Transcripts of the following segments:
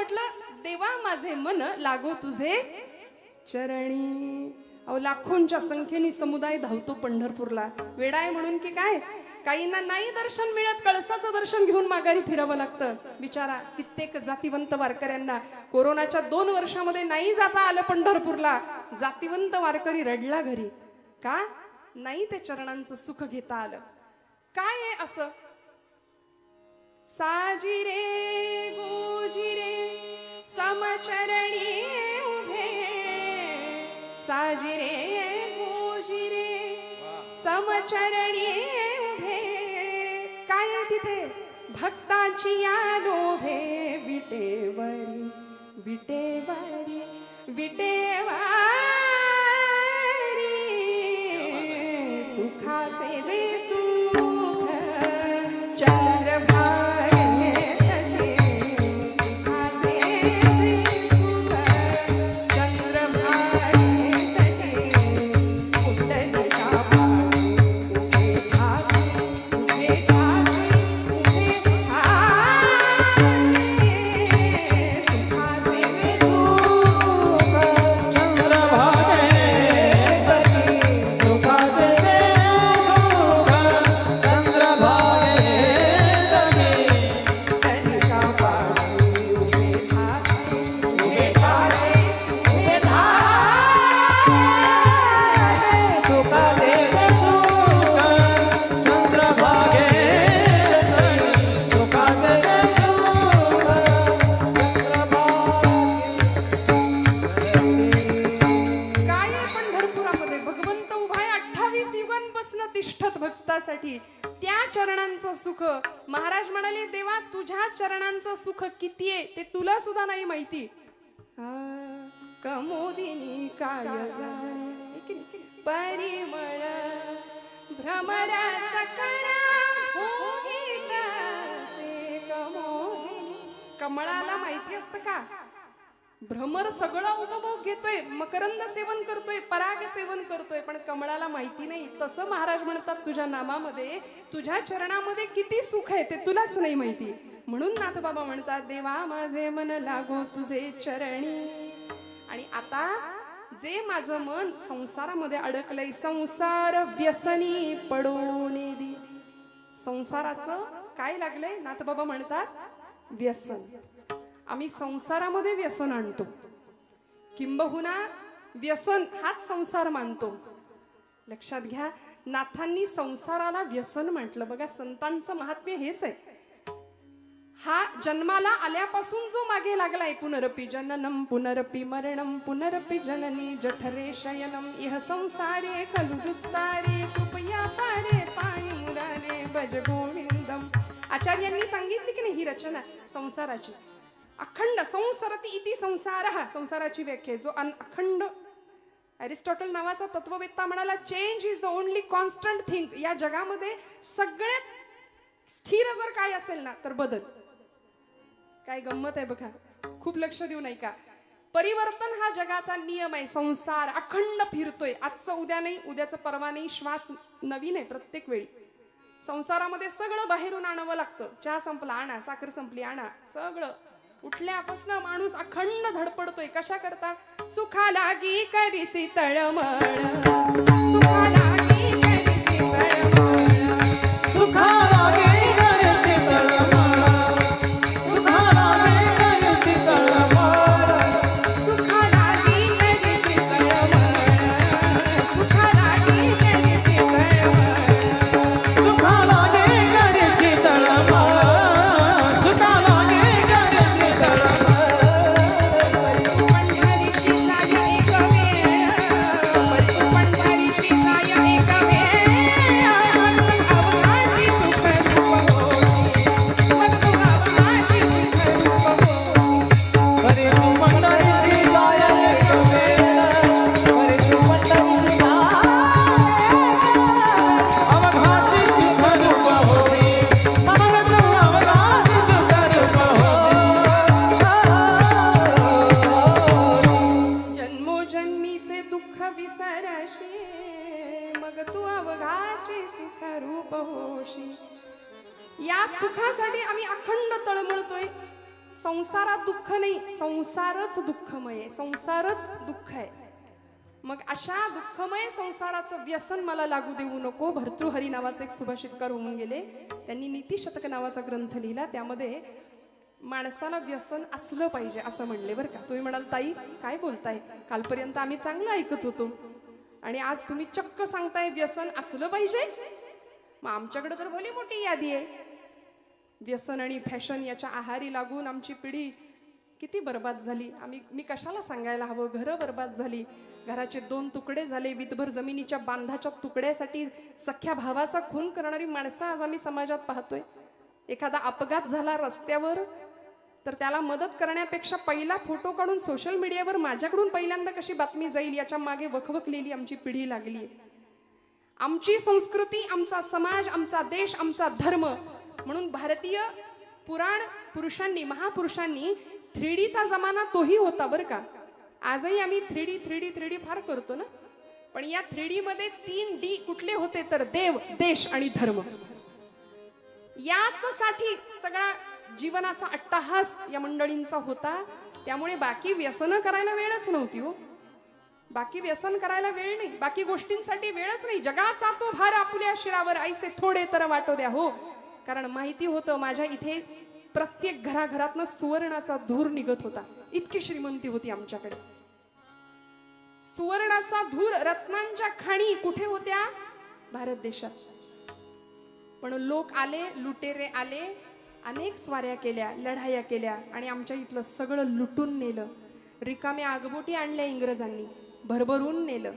म्हटलं देवा माझे मन लागो तुझे चरणी. अहो लाखोंच्या संख्येने समुदाय धावतो पंढरपूरला. वेडा आहे म्हणून की काय? काहींना नाही दर्शन मिळत, कळसाचं दर्शन घेऊन माघारी फिरावं लागतं. बिचारा कित्येक जातीवंत वारकऱ्यांना कोरोनाच्या 2 वर्षामध्ये नाही जाता आलं पंढरपूरला. जातीवंत वारकरी रडला घरी. का नाही ते चरणांचं सुख घेता आलं? काय आहे असं? साजिरे गोजिरे समचरणी उभे, साजिरे गोजिरे समचरणी उभे. काय आहे तिथे? भक्ताची या लोभे विटेवरी विटेवरी विटेवरी सुखाचे जे सुख चंद्रभागे तटे, सुखाचे जे सुख चंद्रभागे तटे. उठलीच्या पाठी उभे ठाके, उभे ठाके, उभे ठाके. सुखाचे जे सुख चंद्रभागे तटी, सुखाचे भक्तासाठी त्या चरणांचं सुख. महाराज म्हणाले देवा तुझ्या चरणांचं सुख किती आहे ते तुला सुद्धा नाही माहिती. कमोदिनी काय जाणे परिमळ भ्रमरा सकळा भोगितासे कमोदिनी. कमळाला माहिती असतं का? भ्रमर सगळं उपभोग घेतोय, मकरंद सेवन करतोय, पराग सेवन करतोय, पण कमळाला माहिती नाही. तसं महाराज म्हणतात तुझ्या नामामध्ये, तुझ्या चरणामध्ये किती सुख आहे ते तुलाच नाही माहिती. म्हणून नाथबाबा म्हणतात देवा माझे मन लागो तुझे चरणी. आणि आता जे माझं मन संसारामध्ये अडकलंय, संसार व्यसनी पडून दे. संसाराचं काय लागलंय? नाथबाबा म्हणतात व्यसन. आम्ही संसारामध्ये व्यसन आणतो, किंबहुना व्यसन हाच संसार मानतो. लक्षात घ्या, नाथांनी संसाराला व्यसन म्हटलं. बघा संतांचं महात्म्य हेच आहे. हा जन्माला आल्यापासून जो मागे लागलाय, पुनरपि जननम पुनरपि मरणम पुनरपि जननी जठरे शयनम इह संसारे खलु दुस्तारे कृपया पारे पायी मुरारे भज गोविंदम. आचार्यांनी सांगितली की नाही ही रचना संसाराची. अखंड संसरती इति संसारः, संसाराची व्याख्या जो अखंड. अरिस्टॉटल नावाचा तत्ववेत्ता म्हणाला change is the only constant thing. या जगामध्ये सगळ्यात स्थिर जर काय असेल ना तर बदल. काय गंमत आहे बघा, खूप लक्ष देऊ नाही का? परिवर्तन हा जगाचा नियम आहे. संसार अखंड फिरतोय, आजचं उद्या नाही, उद्याचं परवा नाही, श्वास नवीन आहे प्रत्येक वेळी. संसारामध्ये सगळं बाहेरून आणावं लागतं. चहा संपला आणा, साखर संपली आणा, सगळं. उठल्यापासून माणूस अखंड धडपडतोय. कशा करता? सुखा लागी करीसी तळमळ, सुखा लागी करीसी तळमळ, सुखा लागे करीसी तळमळ, सुखा लागे करीसी तळमळ, सुखा लागी करीसी तळमळ, सुखा लागी करीसी तळमळ, सुखा लागे करीसी तळमळ, सुखा लागे करीसी तळमळ. पंढरीची जाय एक वेळ, पंढरीची जाय एक वेळ, अवघाची सुख रूप होती, मग तू अवघाची सुख रूप होती. हरे तू पंढरीची जाय एक वेळ, हरे तू पंढरीची जाय अवघाची सुख रूप होती, मग तू अवघाची सुख रूप होती. जन्मोजन्मीचे दुःख विसरशी, मग तू अवघाची सुख रूप होशी. या सुखासाठी आम्ही अखंड तळमळतोय. संसारात दुःख नाही, संसारच दुःखमय आहे, संसारच दुःख आहे. मग अशा दुःखमय संसाराचं व्यसन मला लागू देऊ नको. भर्तृहरी नावाचे एक सुभाषितकार होऊन गेले, त्यांनी नीतिशतक नावाचा ग्रंथ लिहिला. त्यामध्ये माणसाला व्यसन असलं पाहिजे असं म्हणले बरं का. तुम्ही म्हणाल ताई काय बोलताय, कालपर्यंत आम्ही चांगलं ऐकत होतो आणि आज तुम्ही चक्क सांगताय व्यसन असलं पाहिजे. मग आमच्याकडे तर भली मोठी यादी आहे. व्यसन आणि फॅशन याच्या आहारी लागून आमची पिढी किती बर्बाद झाली. मी कशाला सांगायला हवं. घरं बर्बाद झाली, घराचे 2 तुकडे झाले. विधभर जमिनीच्या बांधाच्या तुकड्यासाठी सख्या भावाचा खून करणारी माणसं आज आम्ही समाजात पाहतोय. एखादा अपघात झाला रस्त्यावर तर त्याला मदत करण्यापेक्षा पहिला फोटो काढून सोशल मीडियावर माझ्याकडून पहिल्यांदा कशी बातमी जाईल याच्या मागे वखवकलेली आमची पिढी लागली आहे. आमची संस्कृती, आमचा समाज, आमचा देश, आमचा धर्म म्हणून भारतीय पुराण पुरुषांनी, महापुरुषांनी 3Dचा जमाना तोही होता बरं का. आजही आम्ही 3D फार करतो ना, पण या 3D मध्ये 3D कुठले होते तर देव, देश आणि धर्म. याच साठी सगळा जीवनाचा अट्टाहास या मंडळींचा होता. त्यामुळे बाकी व्यसन करायला वेळच नव्हती हो. बाकी व्यसन करायला वेळ नाही, बाकी गोष्टींसाठी वेळच नाही. जगाचा तो भार आपुल्या शिरावर ऐसे थोडे तर वाटो द्या हो. कारण माहिती होतं माझ्या इथे प्रत्येक घराघरातनं सुवर्णाचा धूर निघत होता. इतकी श्रीमंती होती आमच्याकडे. सुवर्णाचा धूर, रत्नांच्या खाणी कुठे होत्या? भारत देशात. पण लोक आले, लुटेरे आले, अनेक स्वाऱ्या केल्या, लढाया केल्या आणि आमच्या इथलं सगळं लुटून नेलं. रिकाम्या आगबोटी आणल्या इंग्रजांनी, भरभरून नेलं.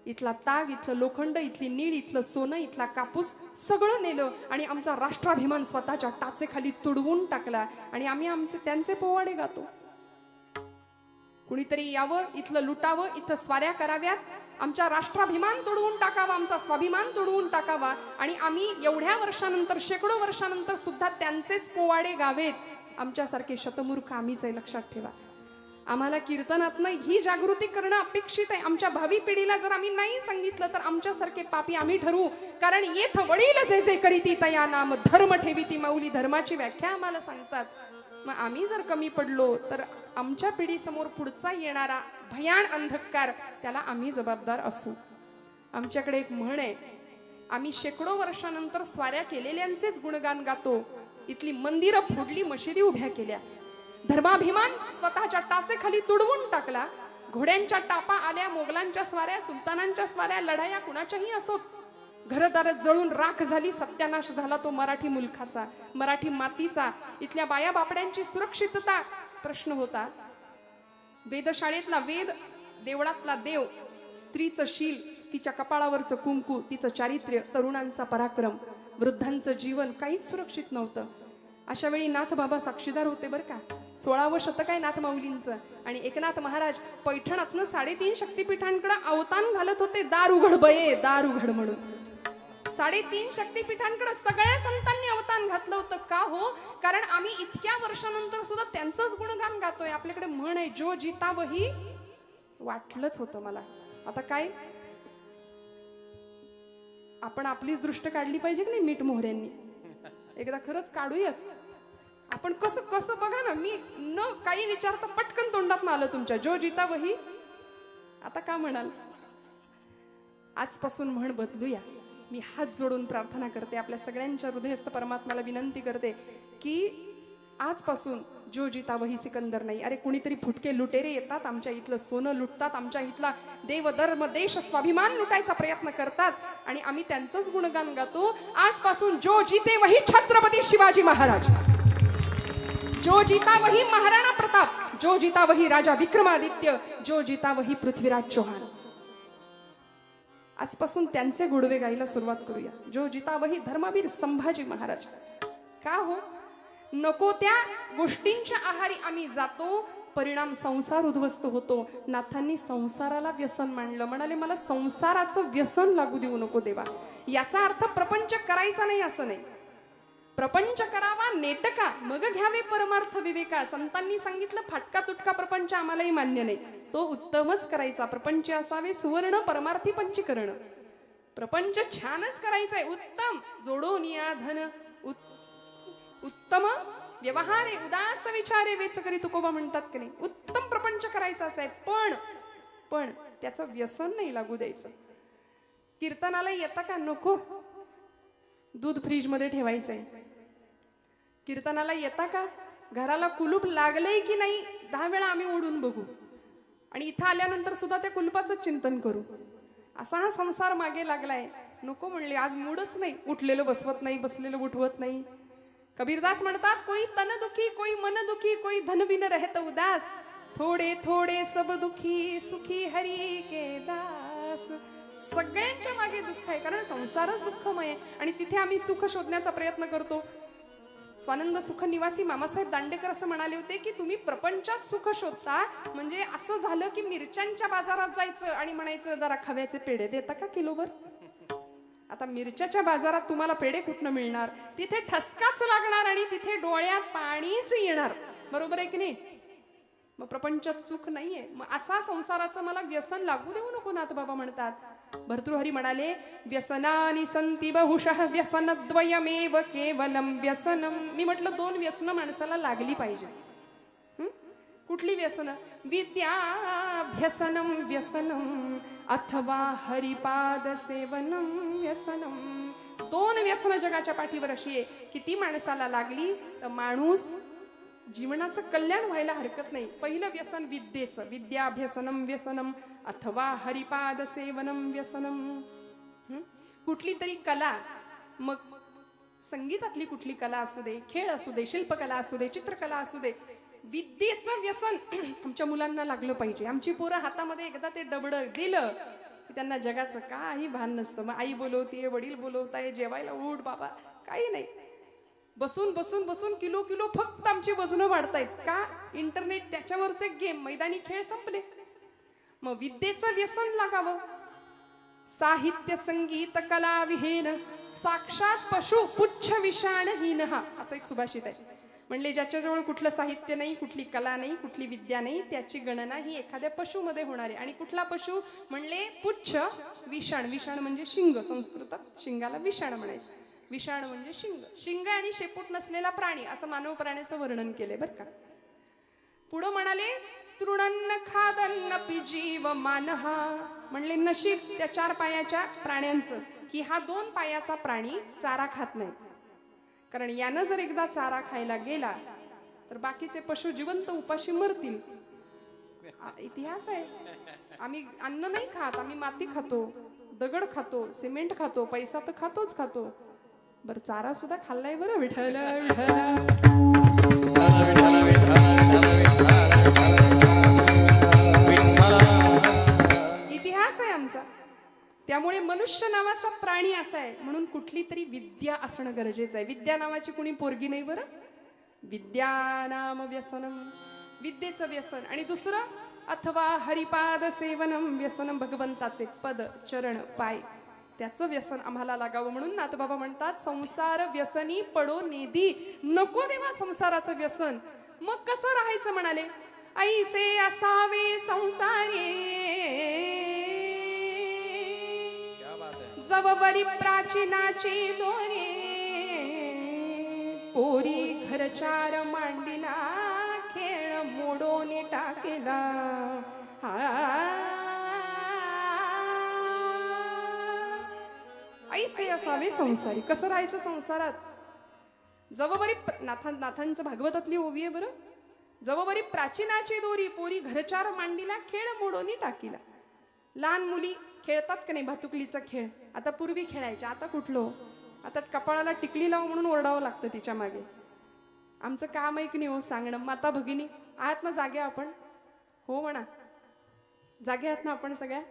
इथला ताग, इथलं लोखंड, इथली नीळ, इथलं सोनं, इथला कापूस सगळं नेलं आणि आमचा राष्ट्राभिमान स्वतःच्या टाचेखाली तुडवून टाकला. आणि आम्ही त्यांचे पोवाडे गातो. कुणीतरी यावं, इथलं लुटावं, इथं स्वाऱ्या कराव्यात, आमचा राष्ट्राभिमान तोडवून टाकावा, आमचा स्वाभिमान तोडवून टाकावा आणि आम्ही एवढ्या वर्षानंतर, शेकडो वर्षानंतर सुद्धा त्यांचेच पोवाडे गावेत. आमच्यासारखे शतमूर्ख आम्हीच आहे, लक्षात ठेवा. आम्हाला कीर्तनातनं ही जागृती करणं अपेक्षित आहे. आमच्या भावी पिढीला जर आम्ही नाही सांगितलं तर आमच्यासारखे पापी आम्ही ठरवू. कारण येथ वडील जे जे करीती तया नाम धर्म ठेवीती माऊली. धर्माची व्याख्या आम्हाला सांगतात. मग आम्ही जर कमी पडलो तर आमच्या पिढीसमोर पुढचा येणारा भयान अंधकार, त्याला आम्ही जबाबदार असू. आमच्याकडे एक म्हण आहे, आम्ही शेकडो वर्षानंतर स्वाऱ्या केलेल्यांचेच गुणगान गातो. इथली मंदिरं फोडली, मशिदी उभ्या केल्या. धर्माभिमान स्वतःच्या टाचेखाली तुडवून टाकला. घोड्यांच्या टापा आल्या, मोगलांच्या स्वाऱ्या, सुलतानांच्या स्वाऱ्या, लढाया कुणाच्याही असोत. घरदार जळून राख झाली, सत्यानाश झाला तो मराठी मुलखाचा, मराठी मातीचा. इथल्या बाया बापड्यांची सुरक्षितता प्रश्न होता. वेदशाळेतला वेद, देवळातला देव, स्त्रीचं शील, तिच्या कपाळावरचं कुंकू, तिचं चारित्र्य, तरुणांचा पराक्रम, वृद्धांचं जीवन काहीच सुरक्षित नव्हतं. अशा वेळी नाथ बाबा साक्षीदार होते बरं का. 16वं शतक आहे नाथ माऊलींचं. आणि एकनाथ महाराज पैठणातनं 3.5 शक्तिपीठांकडे अवतान घालत होते. दार उघड बये, दार उघड म्हणून. 3.5 शक्तिपीठांकडे सगळ्या संतांनी अवतान घातलं होतं. का हो? कारण आम्ही इतक्या वर्षानंतर सुद्धा त्यांचंच गुणगान गातोय. आपल्याकडे म्हण आहे, जो जिता वही. वाटलंच होतं मला. आता काय, आपण आपलीच दृष्ट काढली पाहिजे की नाही मीठ मोहऱ्यांनी. एकदा खरंच काढूयाच आपण. कसं कसं बघा ना, मी न काही विचारता पटकन तोंडात आलं तुमच्या, जो जिता वही. आता का म्हणाल? आजपासून म्हण बदलूया. मी हात जोडून प्रार्थना करते, आपल्या सगळ्यांच्या हृदयस्थ परमात्म्याला विनंती करते की आजपासून जो जिता वही सिकंदर नाही. अरे कुणीतरी फुटके लुटेरे येतात, आमच्या इथलं सोनं लुटतात, आमच्या इथला देव, धर्म, देश, स्वाभिमान लुटायचा प्रयत्न करतात आणि आम्ही त्यांचंच गुणगान गातो. आजपासून जो जिते वही छत्रपती शिवाजी महाराज, जो जिता वही महाराणा प्रताप, जो जिता वही राजा विक्रमादित्य, जो जिता वही पृथ्वीराज चौहान. आजपासून त्यांचे गुणवे गायला सुरुवात करूया. जो जिता वही धर्मवीर संभाजी महाराज. का हो? नको त्या गोष्टींच्या आहारी आम्ही जातो, परिणाम संसार उद्ध्वस्त होतो. नाथांनी संसाराला व्यसन मानलं. म्हणाले मला संसाराचं व्यसन लागू देऊ नको देवा. याचा अर्थ प्रपंच करायचा नाही असं नाही. प्रपंच करावा नेटका, मग घ्यावे परमार्थ विवेका. संतांनी सांगितलं फाटका तुटका प्रपंच आम्हालाही मान्य नाही. तो उत्तमच करायचा. प्रपंच असावे सुवर्ण परमार्थी पंचीकरण. प्रपंच छानच करायचा आहे, उत्तम. जोडून या धन, उत्तम व्यवहारे उदास विचारे वेच करी तुकोबा म्हणतात की नाही. उत्तम प्रपंच करायचाच आहे, पण त्याचं व्यसन नाही लागू द्यायचं. कीर्तनाला येता का? नको. दूध फ्रीज मध्ये ठेवायचंय. कीर्तनाला येता का? घराला कुलूप लागलंय की नाही 10 वेळा आम्ही ओढून बघू आणि इथं आल्यानंतर सुद्धा त्या कुलपाचं चिंतन करू. असा हा संसार मागे लागलाय. नको म्हणले, आज मूडच नाही. उठलेलं बसवत नाही, बसलेलं उठवत नाही. कबीरदास म्हणतात, कोई तन दुखी, कोई मन दुखी, कोई धन बिन रहत उदास, थोडे थोडे सब दुखी, सुखी हरी के दास. सगळ्यांच्या मागे दुःख आहे, कारण संसारच दुःखमय आहे आणि तिथे आम्ही सुख शोधण्याचा प्रयत्न करतो. स्वानंद सुख निवासी मामासाहेब दांडेकर असं म्हणाले होते की तुम्ही प्रपंचात सुख शोधता म्हणजे असं झालं की मिरच्यांच्या बाजारात जायचं आणि म्हणायचं जरा खव्याचे पेढे देता का किलोभर. आता मिरच्याच्या बाजारात तुम्हाला पेढे कुठनं मिळणार? तिथे ठसकाच लागणार आणि तिथे डोळ्यात पाणीच येणार. बरोबर आहे की नाही? मग प्रपंचात सुख नाहीये. मग असा संसाराचं मला व्यसन लागू देऊ नको. नाथबाबा म्हणतात, भर्तृहरी म्हणाले, व्यसनानि संति बहुशः व्यसनद्वयमेव केवलम व्यसनम. मी म्हटलं 2 व्यसन माणसाला लागली पाहिजे. कुठली व्यसन? विद्याभ्यसनम व्यसनम अथवा हरिपाद सेवनम व्यसनम. 2 व्यसन जगाच्या पाठीवर अशी आहे की ती माणसाला लागली तर माणूस जीवनाचं कल्याण व्हायला हरकत नाही. पहिलं व्यसन विद्येचं, विद्याभ्यसनम व्यसनम अथवा हरिपाद सेवनम व्यसनम. कुठली तरी कला, मग संगीतातली कुठली कला असू दे, खेळ असू दे, शिल्पकला असू दे, चित्रकला असू दे, विद्येचं व्यसन आमच्या मुलांना लागलं पाहिजे. आमची पोरं हातामध्ये एकदा ते डबडं दिलं की त्यांना जगाचं काही भान नसतं. मग आई बोलवतीये, वडील बोलवताय, जेवायला उठ बाबा, काही नाही. बसून बसून बसून किलो किलो फक्त आमची वजनं वाढतायत. का? इंटरनेट, त्याच्यावरचे गेम, मैदानी खेळ संपले. मग विद्येचं व्यसन लागावं. साहित्य संगीत कला विहीन साक्षात पशु पुच्छ विषाणहीन, हा असं एक सुभाषित आहे. म्हणले ज्याच्याजवळ कुठलं साहित्य नाही, कुठली कला नाही, कुठली विद्या नाही, त्याची गणना ही एखाद्या पशुमध्ये होणार आहे. आणि कुठला पशु? म्हणले पुच्छ विषाण. विषाण म्हणजे शिंग, संस्कृतात शिंगाला विषाण म्हणायचं. विषाण म्हणजे शिंग. शिंग आणि शेपूट नसलेला प्राणी असं मानव प्राण्याचं वर्णन केले बरं का. पुढं म्हणाले, तृणन्न खादन्न पि जीव मानहा. म्हणले नशीब त्या 4 पायाच्या प्राण्यांचं की हा 2 पायाचा प्राणी चारा खात नाही. कारण यानं जर एकदा चारा खायला गेला तर बाकीचे पशु जिवंत उपाशी मरतील. इतिहास आहे. आम्ही अन्न नाही खात, आम्ही माती खातो, दगड खातो, सिमेंट खातो, पैसा तर खातो. बर चारा सुद्धा खाल्लाय बरं. विठ्ठल इतिहास आहे आमचा. त्यामुळे मनुष्य नावाचा प्राणी असा आहे म्हणून कुठली तरी विद्या असणं गरजेचं आहे. विद्या नावाची कुणी पोरगी नाही बरं. विद्या नाम व्यसनम, विद्येचं व्यसन. आणि दुसरं अथवा हरिपाद सेवनम व्यसनम, भगवंताचे पद चरण पाय त्याचं व्यसन आम्हाला लागावं. म्हणून नाथबाबा म्हणतात, संसार व्यसनी पडो नेदी. नको देवा संसाराचं व्यसन. मग कसं राहायचं म्हणाले, ऐसे असावे संसारे जवबरी प्राचीनाची दोरे, पोरी घरचार मांडिला खेळ मोडून टाकेला. ऐसे असावे संसारी. कसं राहायचं संसारात? जवबरी नाथांचं भागवतातली ओवी आहे बरं. जवबरी प्राचीनाची दोरी, पोरी घरचार मांडीला खेळ मोडोनी टाकीला. लहान मुली खेळतात का नाही भातुकलीचा खेळ? आता पूर्वी खेळायच्या, आता कुठलो? आता कपाळाला टिकली लाव म्हणून ओरडावं लागतं तिच्या मागे. आमचं काम आहे की नाही हो सांगणं. माता भगिनी आहात ना जागे आपण? हो म्हणा, जागे आहात ना आपण सगळ्या?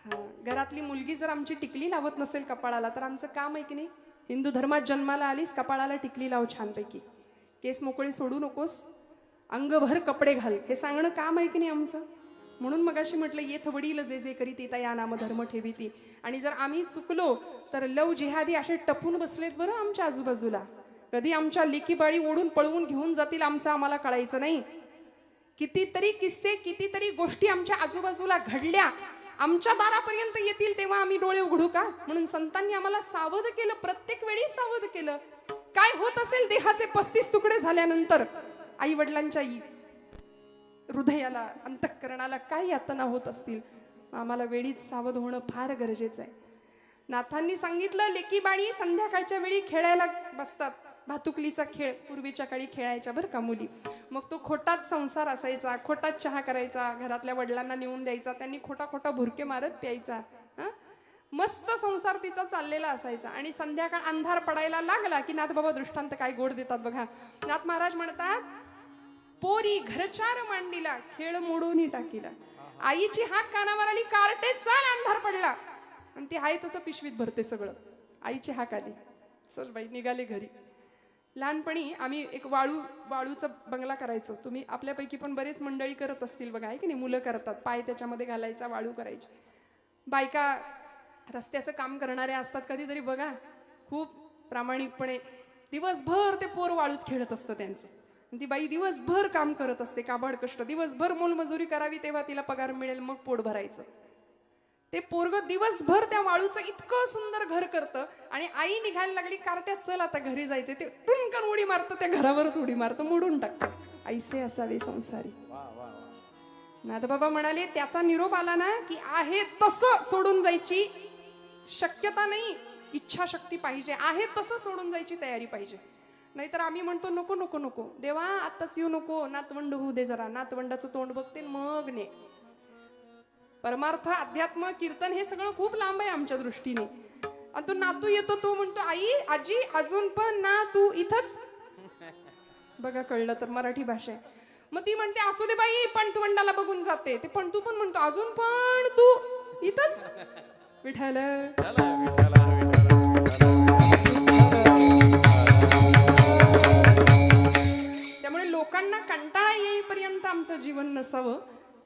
हा. घरातली मुलगी जर आमची टिकली लावत नसेल कपाळाला तर आमचं काम आहे की नाही? हिंदू धर्मात जन्माला आलीस, कपाळाला टिकली लाव छानपैकी, केस मोकळे सोडू नकोस, अंगभर कपडे घाल, हे सांगणं काम आहे की नाही आमचं? म्हणून मगाशी म्हटलं, येथ वडील जे जे करी ते या नाम धर्म ठेवीती. आणि जर आम्ही चुकलो तर लव जिहादी असे टपून बसलेत बरं आमच्या आजूबाजूला. कधी आमच्या लेकीबाळी ओढून पळवून घेऊन जातील आमचं आम्हाला कळायचं नाही. कितीतरी किस्से, कितीतरी गोष्टी आमच्या आजूबाजूला घडल्या, आमच्या दारापर्यंत येतील तेव्हा आम्ही डोळे उघडू का? म्हणून संतांनी आम्हाला सावध केलं, प्रत्येक वेळी सावध केलं. काय होत असेल देहाचे 35 तुकडे झाल्यानंतर, आई वडिलांच्या हृदयाला, अंतःकरणाला काय यातना होत असतील. आम्हाला वेळीच सावध होणं फार गरजेचं आहे. नाथांनी सांगितलं, लेकी बाळी संध्याकाळच्या वेळी खेळायला बसतात. भातुकलीचा खेळ पूर्वीच्या काळी खेळायच्या बरं का मुली. मग तो खोटाच संसार असायचा, खोटाच चहा करायचा, घरातल्या वडिलांना नेऊन द्यायचा, त्यांनी खोटा खोटा भुरके मारत प्यायचा. मस्त संसार तिचा चाललेला असायचा. आणि संध्याकाळ अंधार पडायला लागला की नाथ बाबा दृष्टांत काय गोड देतात बघा. नाथ महाराज म्हणतात, पोरी घरचार मांडीला, खेळ मोडून टाकीला. आईची हाक कानावर आली, कार्टे चाल, अंधार पडला. आणि ती आहे तसं पिशवीत भरते सगळं. आईची हाक आली, चल बाई, निघाले घरी. लहानपणी आम्ही एक वाळूचा बंगला करायचो. तुम्ही आपल्यापैकी पण बरेच मंडळी करत असतील बघा, आहे की नाही. मुलं करतात, पाय त्याच्यामध्ये घालायचा, वाळू करायची. बायका रस्त्याचं काम करणाऱ्या असतात, कधीतरी बघा, खूप प्रामाणिकपणे दिवसभर ते पोर वाळूत खेळत असतं त्यांचं. ती बाई दिवसभर काम करत असते, काबाड कष्ट, दिवसभर मोलमजुरी करावी तेव्हा तिला पगार मिळेल, मग पोट भरायचं. ते पोरग दिवसभर त्या वाळूचं इतकं सुंदर घर करतं. आणि आई निघायला लागली, कार्ट्यात चल आता घरी जायचे, ते टुनकन उडी मारतं, त्या घरावरच उडी मारतं, मोडून टाकतं. ऐसे असावे संसारी. नाथबाबा म्हणाले, त्याचा निरोप आला ना की आहे तसं सोडून जायची शक्यता नाही, इच्छाशक्ती पाहिजे. आहे तसं सोडून जायची तयारी पाहिजे. नाहीतर आम्ही म्हणतो, नको नको नको देवा, आत्ताच येऊ नको, नातवंड होऊ दे जरा, नातवंडाचं तोंड बघते मग ने. परमार्थ, अध्यात्म, कीर्तन हे सगळं खूप लांब आहे आमच्या दृष्टीने. आणि तो नातू येतो, तो म्हणतो, आई आजी अजून पण ना तू इथंच. बघा, कळलं तर मराठी भाषा आहे. मग ती म्हणते, असू दे बाई, पण तू वंडाला बघून जाते. ते पण तू पण म्हणतो, अजून पण तू इथंच. विठ्ठल त्यामुळे लोकांना कंटाळा येईपर्यंत आमचं जीवन नसावं,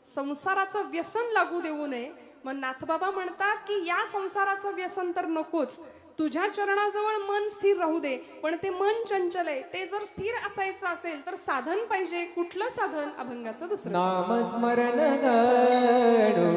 संसाराचं व्यसन लागू देऊ नये. मग नाथबाबा म्हणतात की या संसाराचं व्यसन तर नकोच, तुझ्या चरणाजवळ मन स्थिर राहू दे. पण ते मन चंचल आहे, ते जर स्थिर असायचं असेल तर साधन पाहिजे. कुठलं साधन? अभंगाचं दुसरं नामस्मरण गडो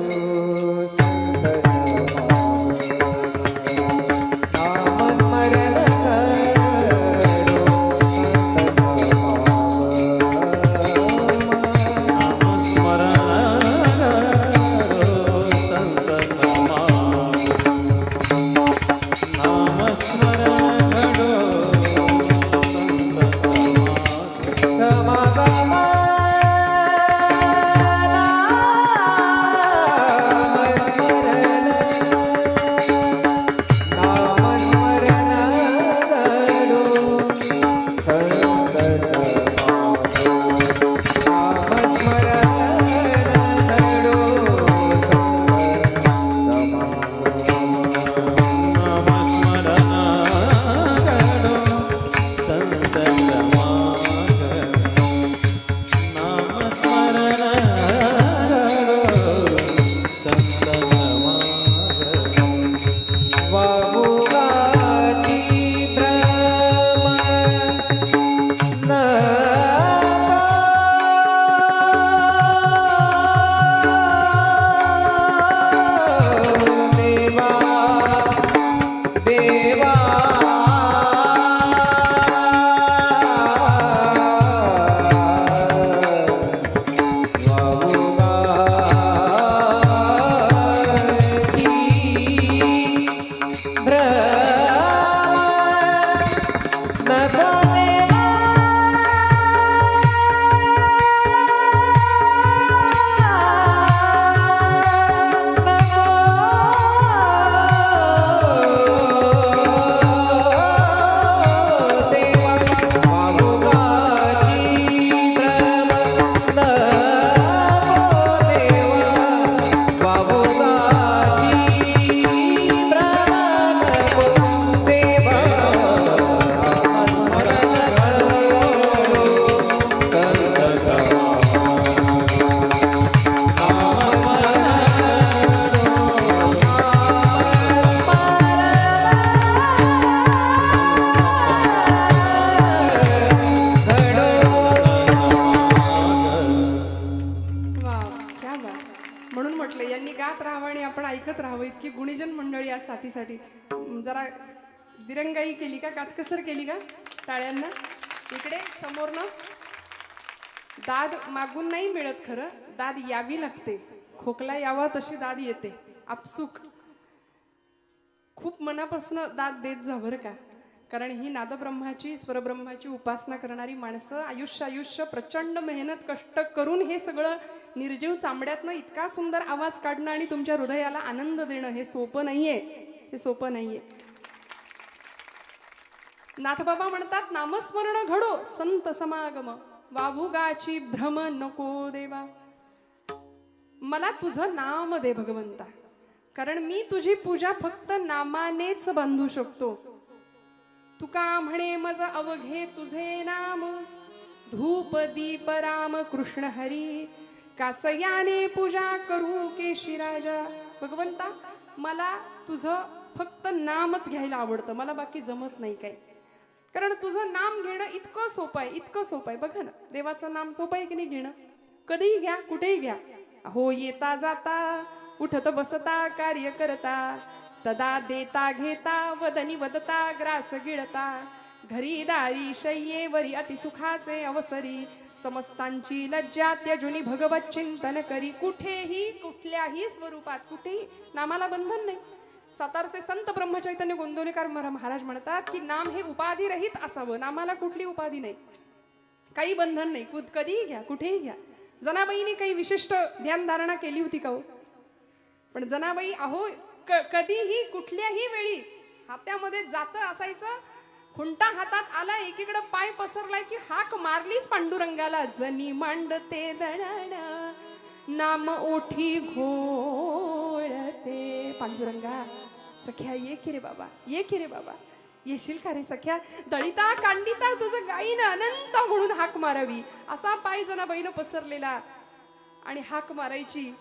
ऐकत राहावं. इतकी गुणीजन मंडळी आज साथीसाठी. जरा दिरंगाई केली का, काटकसर केली का? टाळ्यांना. इकडे समोरनं. दाद मागून नाही मिळत खरं, दाद यावी लागते. खोकला यावा तशी दाद येते आपसुक. खूप मनापासून दाद देत जा बरं का, कारण ही नादब्रह्माची स्वरब्रह्माची उपासना करणारी माणसं आयुष्य प्रचंड मेहनत कष्ट करून हे सगळं निर्जीव चांबड्यातनं इतका सुंदर आवाज काढणं आणि तुमच्या हृदयाला आनंद देणं हे सोपं नाहीये, हे सोपं नाहीये. नाथबाबा म्हणतात, नामस्मरण घडो संत समागम, वाभुगाची भ्रम नको देवा. मला तुझं नाम दे भगवंता, कारण मी तुझी पूजा फक्त नामानेच बांधू शकतो. तुका म्हणे मज अवघे तुझे नाम, धूप दीप राम कृष्ण हरी, कासयाने पूजा करू केशी राजा. भगवंता मला तुझं फक्त नामच घ्यायला आवडतं, मला बाकी जमत नाही काय. कारण तुझं नाम घेणं इतकं सोपं आहे, इतकं सोपं आहे. बघा ना, देवाचं नाम सोपं आहे की नाही घेणं. कधीही घ्या, कुठेही घ्या. हो येता जाता, उठत बसता, कार्य करता, तदा देता घेता, वदनी वदता, ग्रास गिळता, घरी दारी शय्येवरी अतिसुखाचे अवसरी, समस्तांची लज्जा त्यजुनी भगवत चिंतन करी. कुठेही कुठल्याही स्वरूपात कुठेही नामाला बंधन नाही. सातारचे संत ब्रह्मचैतन्य गोंदवलेकर महाराज म्हणतात की नाम हे उपाधी रहित असावं. नामाला कुठली उपाधी नाही, काही बंधन नाही. कधीही घ्या, कुठेही घ्या. जनाबाईने काही विशिष्ट ध्यानधारणा केली होती का हो? पण जनाबाई अहो कधीही कुठल्याही वेळी हात्यामध्ये जातं असायचं, खुंटा हातात आला, एकीकडे पाय पसरलाय की हाक मारलीच पांडुरंगाला. जनी मांडते दळण नाम ओठी घोळते. पांडुरंगा सख्या ये की रे बाबा, ये की रे बाबा, येशील का रे सख्या. दळिता कांडिता तुझं गाईनं अनंत म्हणून हाक मारावी, असा पाय जनाबाईनं पसरलेला आणि हाक मारायची.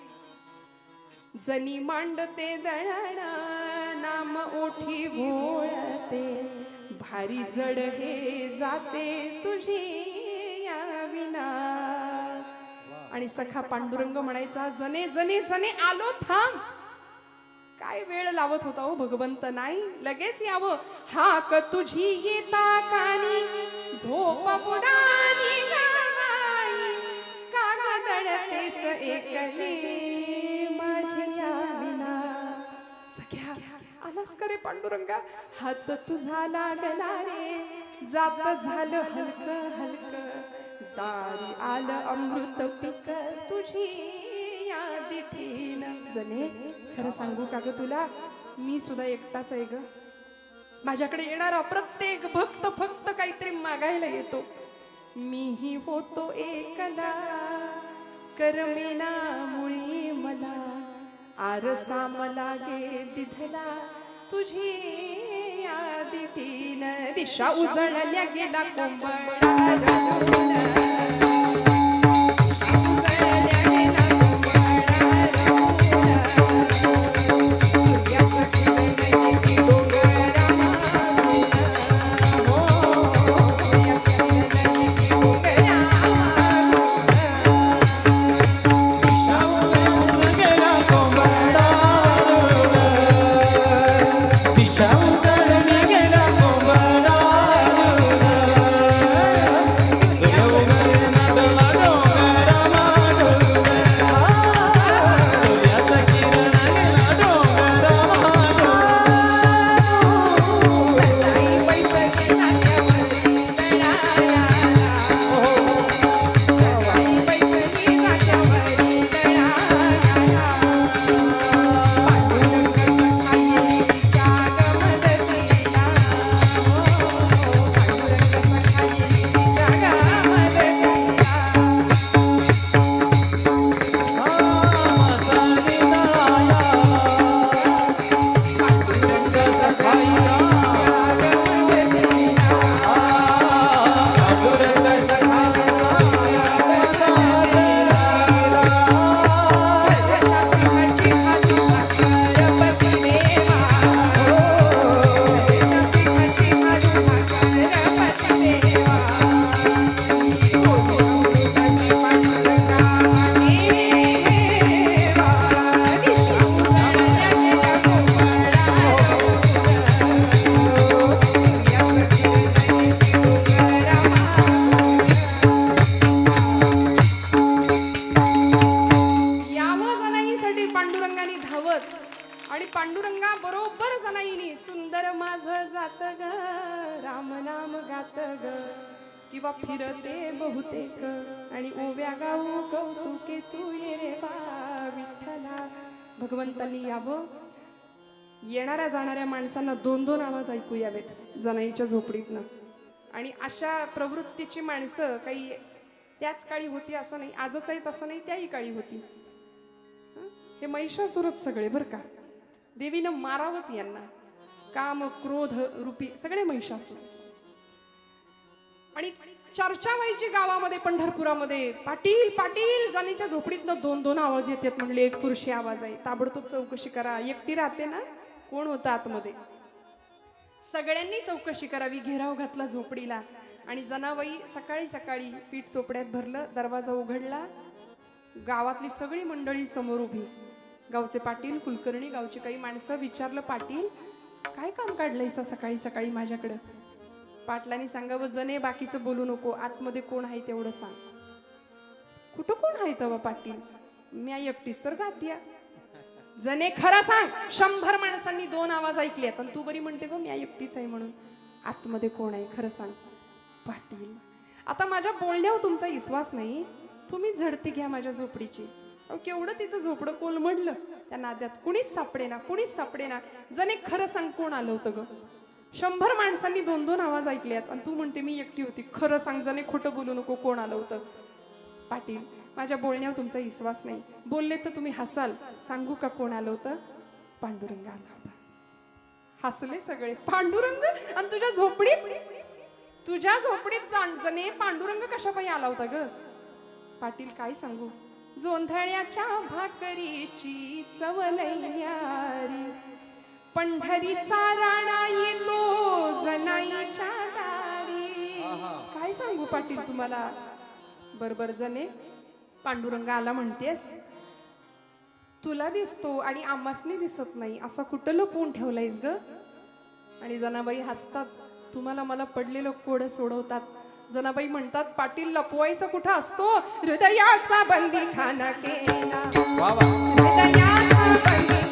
जनी मांडते दळण नाम ओठी घोळते, भारी जड हे जाते तुझी या विना. आणि सखा पांडुरंग म्हणायचा, जने जने जने आलो थांब. काय वेळ लावत होता हो भगवंत, नाही लगेच यावं. हाक तुझी येता कानी, झोप बुडानी गावाई, का दळतेस एकली माझ्या विना. सख्या आलास का रे पांडुरंगा, हात तुझा लागला रे, जात झालं हलक हलक, दारी आलं अमृत पिक तुझी या दिठीन. जने खरं सांगू का ग तुला, मी सुद्धा एकटाच आहे ग. माझ्याकडे येणारा प्रत्येक भक्त फक्त काहीतरी मागायला येतो. मीही होतो एकला, करमेना मुळी मला, आरसा मला गे दिधला तुझी या दिठीन. दिशा उजळल्या गेला कोंबडा, आणि पांडुरंगा बरोबर जनाईनी सुंदर माझं जात ग राम नाम गात ग किंवा फिरते बहुतेक आणि ओव्या गाऊ कौतुके तू ये रे बा विठ्ठला. भगवंतांनी यावं, येणाऱ्या जाणाऱ्या माणसांना दोन दोन आवाज ऐकू यावेत जनाईच्या झोपडीतनं. आणि अशा प्रवृत्तीची माणसं काही त्याच काळी होती असं नाही, आजच आहेत असं नाही, त्याही काळी होती. हे महिषासुरच सगळे बरं का, देवीनं मारावंच यांना. काम क्रोध रूपी सगळे महिषासुर. आणि चर्चा व्हायची गावामध्ये पंढरपुरामध्ये, पाटील पाटील जनाईच्या झोपडीतनं दोन दोन आवाज येतात. म्हणले एक पुरुषी आवाज आहे, ताबडतोब चौकशी करा. एकटी राहते ना, कोण होतं आतमध्ये, सगळ्यांनी चौकशी करावी. घेराव घातला झोपडीला आणि जनाबाई सकाळी सकाळी पीठ चोपड्यात भरलं, दरवाजा उघडला. गावातली सगळी मंडळी समोर उभी, गावचे पाटील कुलकर्णी गावची काही माणसं. विचारलं, पाटील काय काम काढलंयसा सकाळी सकाळी माझ्याकडं? पाटलांनी सांगावं, जने बाकीचं बोलू नको, आतमध्ये कोण आहे तेवढं सांग. कुठं कोण आहे तवा पाटील? मी एकटीच तर गातीया. जने खरं सांग, 100 माणसांनी दोन आवाज ऐकलेत आणि तू बरी म्हणते गो मी एकटीच आहे म्हणून. आतमध्ये कोण आहे खरं सांग. पाटील, आता माझ्या बोलण्यावर तुमचा विश्वास नाही, तुम्ही झडती घ्या माझ्या झोपडीची. केवढं तिचं झोपडं कोलमडलं त्या नाद्यात, कुणीच सापडे ना, कुणीच सापडे ना. जने खरं सांग, कोण आलं होतं ग? 100 माणसांनी दोन दोन आवाज ऐकलेत आणि तू म्हणते मी एकटी होती. खरं सांग, जने खोटं बोलू नको, कोण आलं होतं? पाटील, माझ्या बोलण्यावर तुमचा विश्वास नाही, बोलले तर तुम्ही हसाल, सांगू का कोण आलं होतं? पांडुरंग आला होता. हसले सगळे. पांडुरंग? आणि तुझ्या झोपडीत जने पांडुरंग कशा पायी आला होता ग? पाटील, काय सांगू, जोंधळ्याच्या भाकरीची चव लय्यारी, पंढरीचा राणा येतो जनाईच्या दारी. काय सांगू पाटील तुम्हाला. बरोबर जने, पांडुरंग आला म्हणतेस, तुला दिसतो आणि आम्हासनी दिसत नाही, असा कुठं लपवून ठेवलायस ग? आणि जनाबाई हसतात. तुम्हाला मला पडलेलं कोड सोडवतात. जनाबाई म्हणतात, पाटील लपवायचा कुठं असतो? हृदयाचा बंदी खाना केला, हृदयाचा बंदी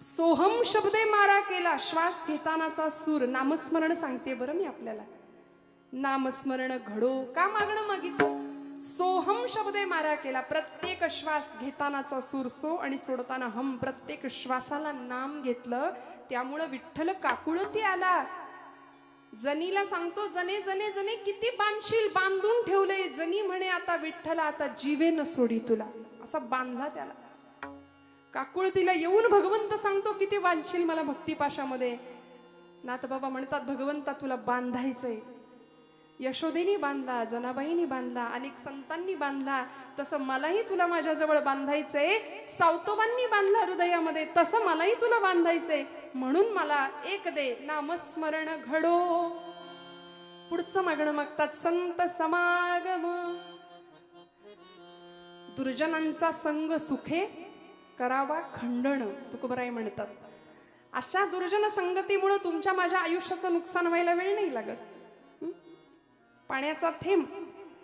सोहम शब्दे मारा केला. श्वास घेतानाचा सूर. नामस्मरण सांगते बरं मी आपल्याला. नामस्मरण घडो का मागणं मागितलं. सोहम शब्दे मारा केला. प्रत्येक श्वास घेतानाचा सूर सो आणि सोडताना हम. प्रत्येक श्वासाला नाम घेतलं, त्यामुळं विठ्ठल काकुळती आला. जनीला सांगतो, जने जने जने किती बांधशील, बांधून ठेवले. जनी म्हणे, आता विठ्ठला आता जीवे न सोडी तुला. असा बांधला त्याला. काकुळतीला येऊन भगवंत सांगतो, किती बांधशील मला भक्तिपाशामध्ये. नाथबाबा म्हणतात, भगवंता तुला बांधायचंय. यशोदेनी बांधला, जनाबाईनी बांधला, अनेक संतांनी बांधला, तसं मलाही तुला माझ्याजवळ बांधायचंय. सावतोबांनी बांधला हृदयामध्ये, तसं मलाही तुला बांधायचंय. म्हणून मला एक दे, नामस्मरण घडो. पुढचं मागणं मागतात, संत समागम. दुर्जनांचा संग सुखे करावा खंडण, तुकोबराय म्हणतात. अशा दुर्जन संगतीमुळे तुमच्या माझ्या आयुष्याचं नुकसान व्हायला वेळ नाही लागत. पाण्याचा थेंब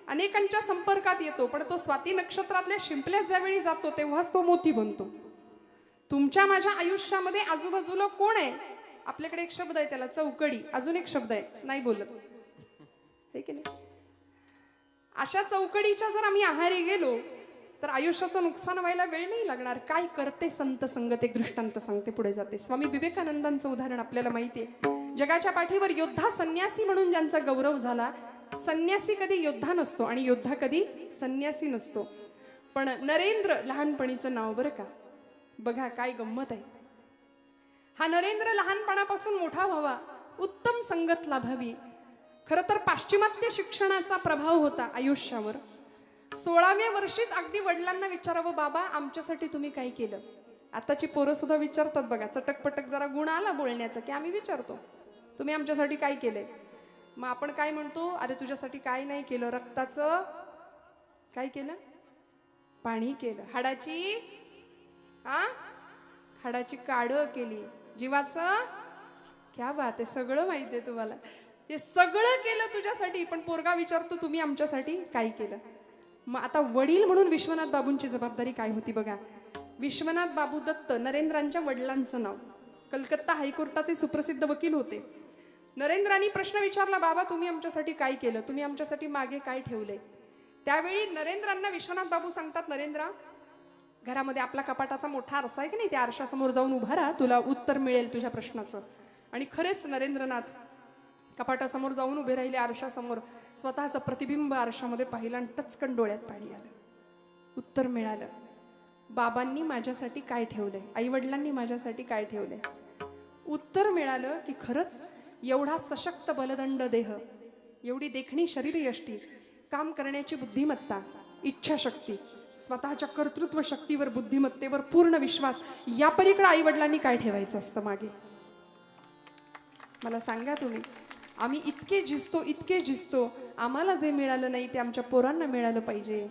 अनेकांच्या संपर्कात येतो, पण तो स्वाती नक्षत्रातल्या शिंपल्यात ज्यावेळी जातो तेव्हाच तो मोती बनतो. तुमच्या माझ्या आयुष्यामध्ये आजूबाजूला कोण आहे? आपल्याकडे एक शब्द आहे त्याला चौकडी, अजून एक शब्द आहे नाही बोलत, हे की नाही? अशा चौकडीच्या जर आम्ही आहारी गेलो तर आयुष्याचं नुकसान व्हायला वेळ नाही लागणार. काय करते संत संगत, एक दृष्टांत सांगते, पुढे जाते. स्वामी विवेकानंदांचं उदाहरण आपल्याला माहिती आहे. जगाच्या पाठीवर योद्धा संन्यासी म्हणून ज्यांचा गौरव झाला. संन्यासी कधी योद्धा नसतो आणि योद्धा कधी संन्यासी नसतो. पण नरेंद्र लहानपणीचं नाव बरं का. बघा काय गंमत आहे. हा नरेंद्र लहानपणापासून मोठा व्हावा, उत्तम संगत लाभावी. खरं तर पाश्चिमात्य शिक्षणाचा प्रभाव होता आयुष्यावर. 16व्या वर्षीच अगदी वडिलांना विचारावं, बाबा आमच्यासाठी तुम्ही काय केलं. आताची पोरं सुद्धा विचारतात बघा, चटकपटक जरा गुण आला बोलण्याचा की आम्ही विचारतो तुम्ही आमच्यासाठी काय केलंय. मग आपण काय म्हणतो, अरे तुझ्यासाठी काय नाही केलं, रक्ताचं काय केलं, पाणी केलं, हाडाची काढ केली, जीवाचं क्या बात आहे, सगळं माहिती आहे तुम्हाला, हे सगळं केलं तुझ्यासाठी. पण पोरगा विचारतो तुम्ही आमच्यासाठी काय केलं. मग आता वडील म्हणून विश्वनाथ बाबूंची जबाबदारी काय होती बघा. विश्वनाथ बाबू दत्त नरेंद्रांच्या वडिलांचं नाव. कलकत्ता हायकोर्टाचे सुप्रसिद्ध वकील होते. नरेंद्रांनी प्रश्न विचारला, बाबा तुम्ही आमच्यासाठी काय केलं, तुम्ही आमच्यासाठी मागे काय ठेवले. त्यावेळी नरेंद्रांना विश्वनाथ बाबू सांगतात, नरेंद्रा घरामध्ये आपला कपाटाचा मोठा आरसा आहे की नाही, त्या आरशासमोर जाऊन उभा राहा, तुला उत्तर मिळेल तुझ्या प्रश्नाचं. आणि खरेच नरेंद्रनाथ कपाटासमोर जाऊन उभे राहिले, आरशासमोर स्वतःचं प्रतिबिंब आरशामध्ये पाहिलं आणि टचकन डोळ्यात पाणी आलं. उत्तर मिळालं, बाबांनी माझ्यासाठी काय ठेवलंय, आई वडिलांनी माझ्यासाठी काय ठेवलंय. उत्तर मिळालं की खरंच एवढा सशक्त बलदंड देह, एवढी देखणी शरीरयष्टी, काम करण्याची बुद्धिमत्ता, इच्छाशक्ती, स्वतःच्या कर्तृत्व शक्तीवर, बुद्धिमत्तेवर पूर्ण विश्वास, या पलीकडे आई वडिलांनी काय ठेवायचं असतं मागे. मला सांगा तुम्ही, आम्ही इतके झिजतो, आम्हाला जे मिळालं नाही ते आमच्या पोरांना मिळालं पाहिजे.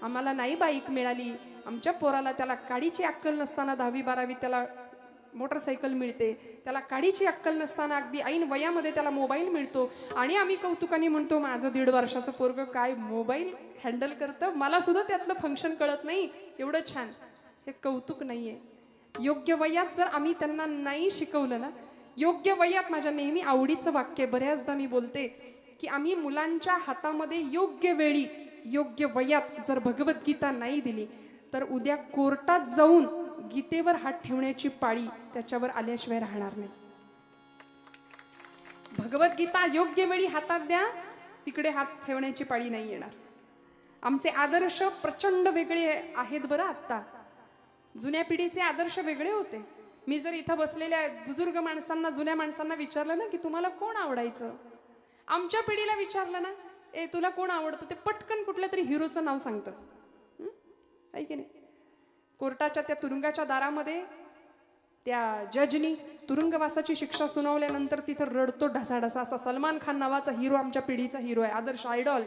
आम्हाला नाही बाईक मिळाली, आमच्या पोराला त्याला काडीची अक्कल नसताना 10वी 12वी त्याला मोटरसायकल मिळते, त्याला काडीची अक्कल नसताना अगदी ऐन वयामध्ये त्याला मोबाईल मिळतो. आणि आम्ही कौतुकाने म्हणतो, माझं 1.5 वर्षाचं पोरग काय मोबाईल हँडल करतं, मला सुद्धा त्यातलं फंक्शन कळत नाही, एवढं छान. हे कौतुक नाहीये. योग्य वयात जर आम्ही त्यांना नाही शिकवलं ना, योग्य वयात, माझ्या नेहमी आवडीचं वाक्य बऱ्याचदा मी बोलते की आम्ही मुलांच्या हातामध्ये योग्य वेळी योग्य वयात जर भगवद्गीता नाही दिली तर उद्या कोर्टात जाऊन गीतेवर हात ठेवण्याची पाळी त्याच्यावर आल्याशिवाय राहणार नाही. भगवद्गीता योग्य वेळी हातात द्या, तिकडे हात ठेवण्याची पाळी नाही येणार. आमचे आदर्श प्रचंड वेगळे आहेत बरं. आता जुन्या पिढीचे आदर्श वेगळे होते. मी जर इथं बसलेल्या बुजुर्ग माणसांना, जुन्या माणसांना विचारलं ना की तुम्हाला कोण आवडायचं, आमच्या पिढीला विचारलं ना, ए तुला कोण आवडतं, ते पटकन कुठल्या तरी हिरोचं नाव सांगतं. आहे की नाही. कोर्टाच्या त्या तुरुंगाच्या दारामध्ये त्या जजनी तुरुंगवासाची शिक्षा सुनावल्यानंतर तिथं रडतो ढसाढसा. असा सलमान खान नावाचा हिरो आमच्या पिढीचा हिरो आहे, आदर्श, आयडॉल.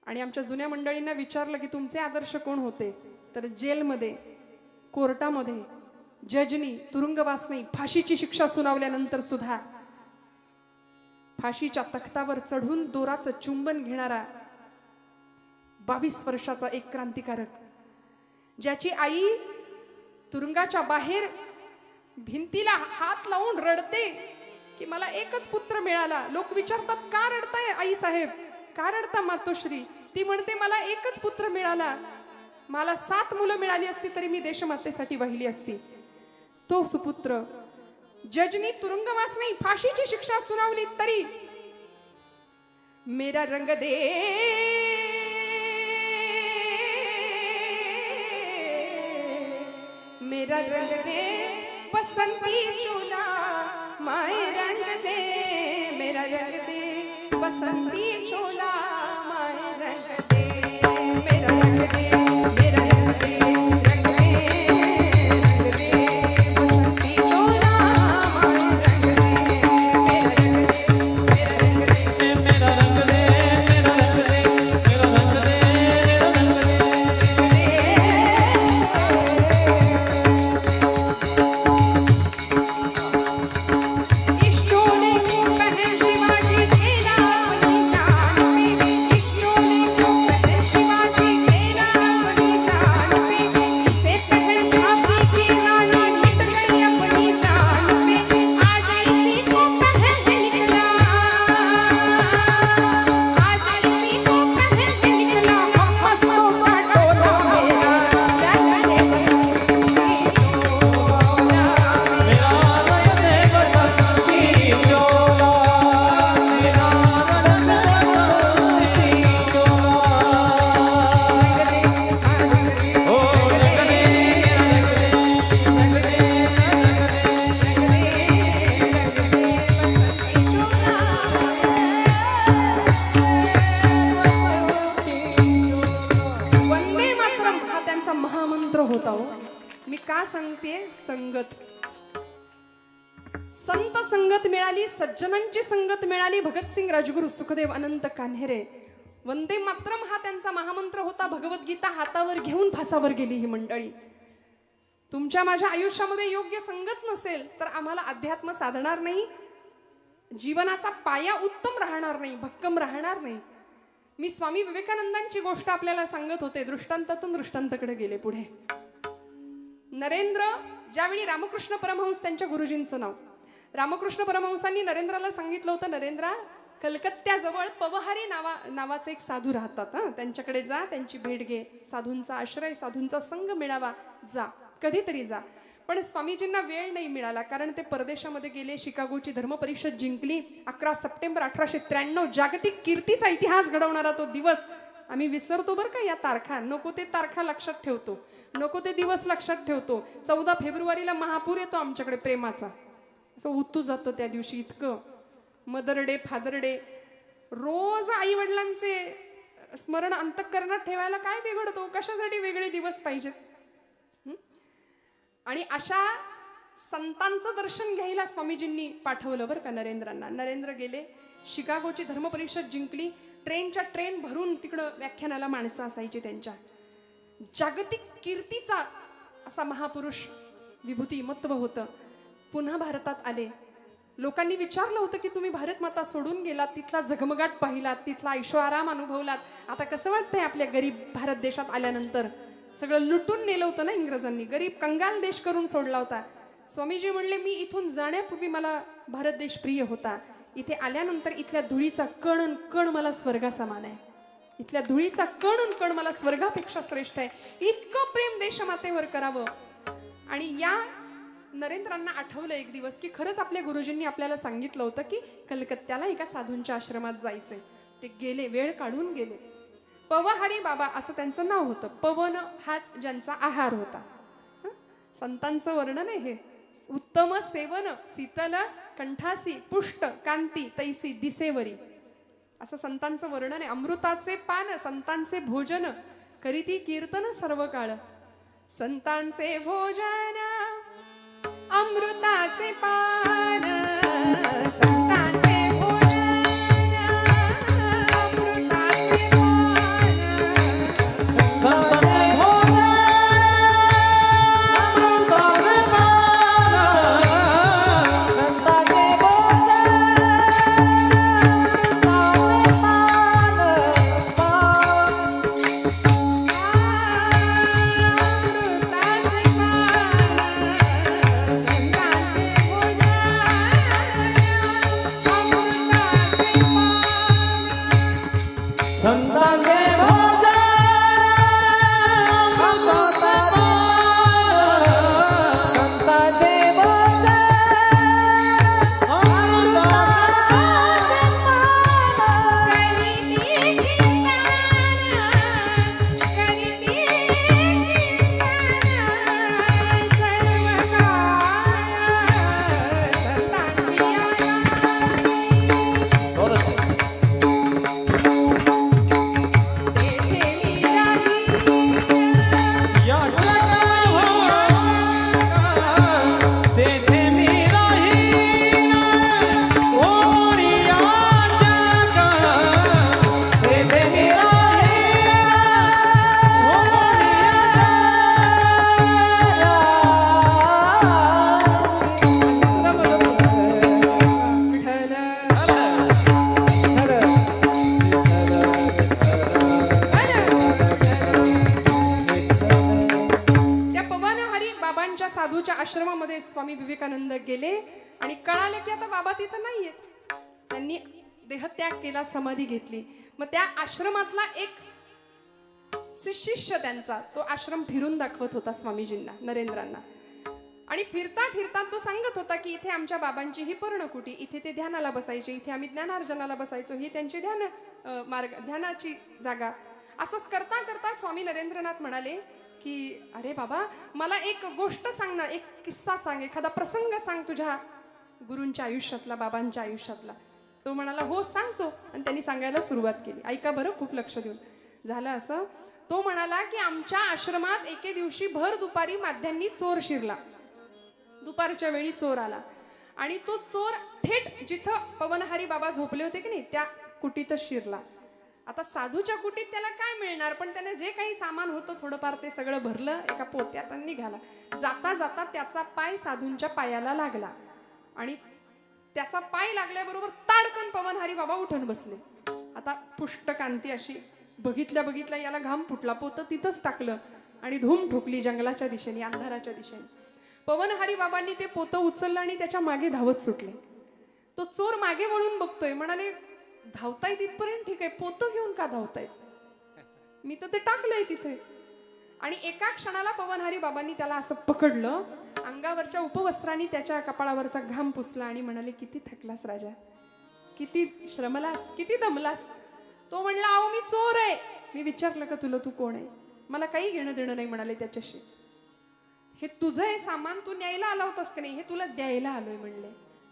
आणि आमच्या जुन्या मंडळींना विचारलं की तुमचे आदर्श कोण होते, तर जेलमध्ये, कोर्टामध्ये जजनी तुरुंगवास नाही, फाशीची शिक्षा सुनावल्यानंतर सुद्धा फाशीच्या तख्तावर चढून दोराचं चुंबन घेणारा 22 वर्षाचा एक क्रांतिकारक, ज्याची आई तुरुंगाच्या बाहेर भिंतीला हात लावून रडते की मला एकच पुत्र मिळाला. लोक विचारतात का रडताय आई साहेब, का रडता मातोश्री. ती म्हणते मला एकच पुत्र मिळाला, मला 7 मुलं मिळाली असती तरी मी देशमातेसाठी वाहिली असती. तो सुपुत्र जजनी तुरुंगवास नाही, फाशीची शिक्षा सुनावली तरी मेरा रंग दे, मेरा रंग दे बसंती चोला, माए रंग दे, मेरा रंग दे बसंती चोला, माए रंग दे, मेरा रंग दे, मेरा रंग दे, रंग दे, रंग दे बसंती चोला, माए रंग दे, मेरा रंग दे, मेरा रंग दे, मेरा रंग दे, मेरा रंग दे, मेरा रंग दे, संगत. संत संगत मिळाली, सज्जनांची संगत मिळाली. भगतसिंग राजगुरू, सुखदेव, अनंत कान्हेरे. वंदे मातरम हा त्यांचा महामंत्र होता. भगवद्गीता हातावर घेऊन फासावर गेली ही मंडळी. तुमच्या माझ्या आयुष्यामध्ये योग्य संगत नसेल तर आम्हाला अध्यात्म साधणार नाही, जीवनाचा पाया उत्तम राहणार नाही, भक्कम राहणार नाही. मी स्वामी विवेकानंदांची गोष्ट आपल्याला सांगत होते. दृष्टांतातून दृष्टांताकडे गेले पुढे. नरेंद्र, ज्यावेळी रामकृष्ण परमहंस त्यांच्या गुरुजींचं नाव, रामकृष्ण परमहंसांनी नरेंद्राला सांगितलं होतं, नरेंद्रा, कलकत्त्याजवळ पवहारी नावाचे एक साधू राहतात, त्यांच्याकडे जा, त्यांची भेट घे, साधूंचा आश्रय, साधूंचा संग मिळावा, जा, कधीतरी जा. पण स्वामीजींना वेळ नाही मिळाला, कारण ते परदेशामध्ये गेले. शिकागोची धर्म परिषद जिंकली. 11 सप्टेंबर 1893, जागतिक कीर्तीचा इतिहास घडवणारा तो दिवस. आम्ही विसरतो बरं का या तारखा. नको ते तारखा लक्षात ठेवतो, नको ते दिवस लक्षात ठेवतो. 14 फेब्रुवारीला महापूर येतो आमच्याकडे प्रेमाचा, असं उतू जातं त्या दिवशी. इतकं मदर डे, फादर डे, रोज आई वडिलांचे स्मरण अंतःकरणात ठेवायला काय बिघडतो? कशासाठी वेगळे दिवस पाहिजेत? आणि अशा संतांचं दर्शन घ्यायला स्वामीजींनी पाठवलं बरं का नरेंद्रांना. नरेंद्र गेले. शिकागोची धर्म परिषद जिंकली. ट्रेनच्या ट्रेन भरून तिकडं व्याख्यानाला माणसं असायची. त्यांच्या जागतिक कीर्तीचा असा महापुरुष विभूती महत्व होतं. पुन्हा भारतात आले. लोकांनी विचारलं होतं की तुम्ही भारत माता सोडून गेलात, तिथला झगमगाट पाहिलात, तिथला ऐशोआराम अनुभवलात, आता कसं वाटतंय आपल्या गरीब भारत देशात आल्यानंतर? सगळं लुटून नेलं होतं ना इंग्रजांनी, गरीब कंगाल देश करून सोडला होता. स्वामीजी म्हणले, मी इथून जाण्यापूर्वी मला भारत देश प्रिय होता, इथे आल्यानंतर इथल्या धुळीचा कण कण मला स्वर्गासमान आहे, इथल्या धुळीचा कण कण मला स्वर्गापेक्षा श्रेष्ठ आहे. इतकं प्रेम देशमातेवर करावं. आणि या नरेंद्रांना आठवलं एक दिवस की खरंच आपल्या गुरुजींनी आपल्याला सांगितलं होतं की कलकत्त्याला एका साधूंच्या आश्रमात जायचंय. ते गेले, वेळ काढून गेले. पवहारी बाबा असं त्यांचं नाव होतं. पवन हाच ज्यांचा आहार होता. संतांचं वर्णन आहे हे. उत्तम सेवन, शीतल कंठासी, पुष्ट कांती तैसी दिसेवरी, असं संतांचं वर्णन आहे. अमृताचे पान, संतांचे भोजन, करीती कीर्तन सर्व काळ. संतांचे भोजन, अमृताचे पान, संतांचे साधूच्या आश्रमामध्ये स्वामी विवेकानंद गेले आणि कळाले की आता बाबा तिथं नाहीये. त्यांनी देहत्याग केला, समाधी घेतली. मग त्या आश्रमातला एक शिष्य त्यांचा तो आश्रम फिरून दाखवत होता स्वामीजींना, नरेंद्रांना. आणि फिरता फिरता तो सांगत होता की इथे आमच्या बाबांची ही पर्णकुटी, इथे ते ध्यानाला बसायचे, इथे आम्ही ज्ञानार्जनाला बसायचो, ही त्यांची ध्यानाची जागा. असंच करता करता स्वामी नरेंद्रनाथ म्हणाले की अरे बाबा, मला एक गोष्ट सांग ना, एक किस्सा सांग, एखादा प्रसंग सांग तुझ्या गुरूंच्या आयुष्यातला, बाबांच्या आयुष्यातला. तो म्हणाला हो सांगतो. आणि त्यांनी सांगायला सुरुवात केली. ऐका बरं खूप लक्ष देऊन. झालं असं, तो म्हणाला की आमच्या आश्रमात एके दिवशी भर दुपारी माध्यांनी चोर शिरला. दुपारच्या वेळी चोर आला आणि तो चोर थेट जिथं पवनहारी बाबा झोपले होते की नाही त्या कुटीतच शिरला. आता साधूच्या कुटीत त्याला काय मिळणार, पण त्याने जे काही सामान होतं थोडंफार ते सगळं भरलं एका पोत्यात आणि निघाला. जाता जाता त्याचा पाय साधूंच्या पायाला लागला आणि त्याचा पाय लागल्याबरोबर ताडकन पवनहारी बाबा उठून बसले. आता पुष्ट कांती अशी बघितल्या बघितल्या याला घाम फुटला. पोतं तिथंच टाकलं आणि धूम ठोकली जंगलाच्या दिशेने, अंधाराच्या दिशेने. पवनहारी बाबांनी ते पोतं उचललं आणि त्याच्या मागे धावत सुटले. तो चोर मागे वळून बघतोय, म्हणाले धावताय तिथपर्यंत ठीक आहे, पोतं घेऊन का धावतायत, मी तर ते टाकलंय तिथे. आणि एका क्षणाला पवनहारी बाबांनी त्याला असं पकडलं, अंगावरच्या उपवस्त्रांनी त्याच्या कपाळावरचा घाम पुसला आणि म्हणाले किती थकलास राजा, किती श्रमलास, किती दमलास. तो म्हणला अहो मी चोर आहे. मी विचारलं का तुला तू कोण आहे, मला काही घेणं देणं नाही म्हणाले त्याच्याशी. हे तुझं हे सामान तू न्यायला आला होतास का नाही, हे तुला द्यायला आलोय म्हणले.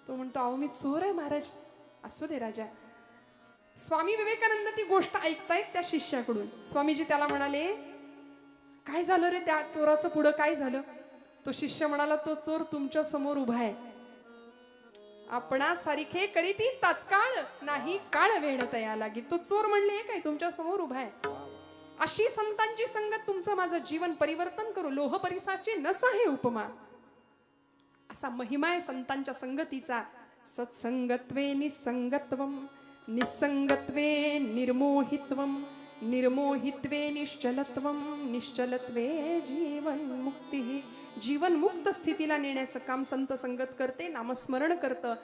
तो म्हणतो अहो मी चोर आहे महाराज. असू दे राजा. स्वामी विवेकानंद ती गोष्ट ऐकतायत त्या शिष्याकडून. स्वामीजी त्याला म्हणाले काय झालं रे त्या चोराचं, पुढं काय झालं. तो शिष्य म्हणाला तो चोर तुमच्या समोर उभा आहे, आपणा सारिखे करीती तात्काळ नाही काळ वेळ तया लागी. तो चोर म्हणले काय तुमच्या समोर उभा आहे. अशी संतांची संगत तुमचं माझं जीवन परिवर्तन करू, लोह परिसाची नस आहे उपमा. असा महिमा आहे संतांच्या संगतीचा. सत्संगत्वे निसंगत्वम, निसंगत्वे निर्मोहित्वम, निर्मोहित्वे निश्चलत्वम, निश्चलत्वे जीवन मुक्ती. जीवन मुक्त स्थितीला नेण्याचं काम संत संगत करते, नामस्मरण करतं.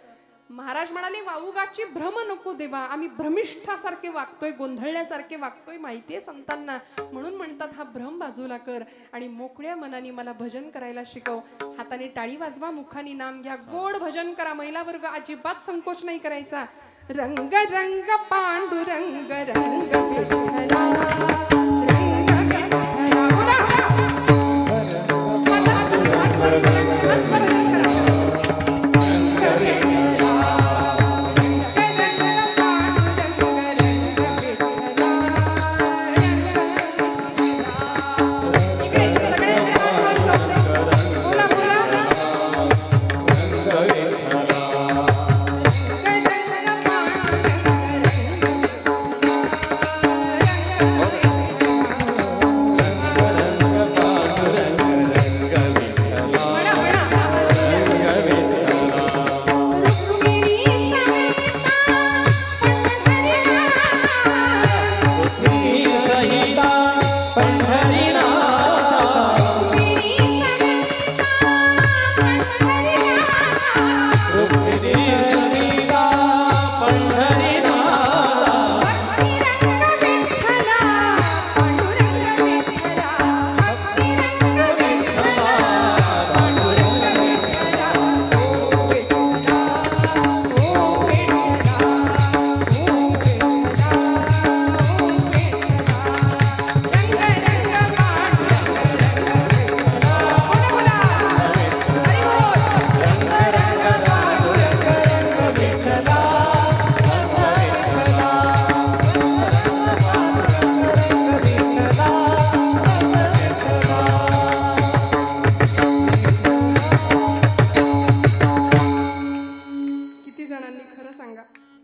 महाराज म्हणाले वाऊगाची भ्रम नको देवा, आम्ही भ्रमिष्ठासारखे वागतोय, गोंधळल्यासारखे वागतोय माहितीये संतांना, म्हणून म्हणतात हा भ्रम बाजूला कर आणि मोकळ्या मनाने मला भजन करायला शिकव. हाताने टाळी वाजवा, मुखाने नाम घ्या, गोड भजन करा. महिला वर्ग अजिबात संकोच नाही करायचा. रंग रंग पांडुरंग रंग विठ्ठला, रंग विठ्ठला. बोला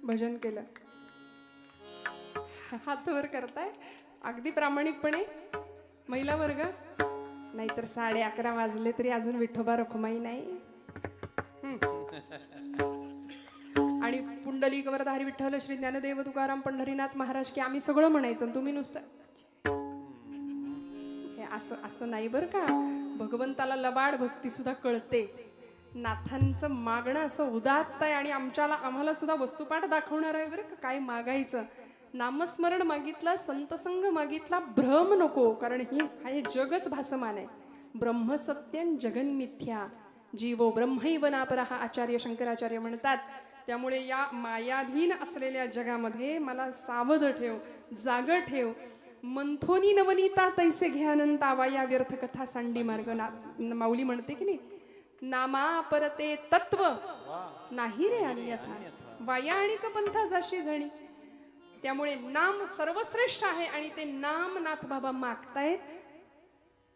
भजन केलं. हात वर करताय अगदी प्रामाणिकपणे महिला वर्ग. नाहीतर 11:30 वाजले तरी अजून विठोबा रखुमाई नाही. आणि पुंडलिक वरधारी विठ्ठल श्री ज्ञानदेव तुकाराम पंढरीनाथ महाराज की आम्ही सगळं म्हणायचं, तुम्ही नुसतं हे असं असं नाही बरं का. भगवंताला लबाड भक्ती सुद्धा कळते. नाथांचं मागणं असं उदात्त आहे आणि आम्हाला सुद्धा वस्तुपाठ दाखवणार आहे बरं का. काय मागायचं, नामस्मरण मागितलं, संतसंग मागितला, भ्रम नको. कारण हे जगच भासमान आहे. ब्रह्म सत्यं जगन मिथ्या, जीवो ब्रह्मैव नापरः आचार्य शंकराचार्य म्हणतात. त्यामुळे या मायाधीन असलेल्या जगामध्ये मला सावध ठेव, जाग ठेव. मंथोनी नवनीता तैसे घ्यानंतावा, या व्यर्थ कथा सांडी मार्ग. माऊली म्हणते की नाही, नामा परते तत्व नाही रे अन्यथा, वायाणिक पंथा जाशी जणी. त्यामुळे नाम सर्वश्रेष्ठ आहे आणि ते नाम नाथ बाबा मागतायत.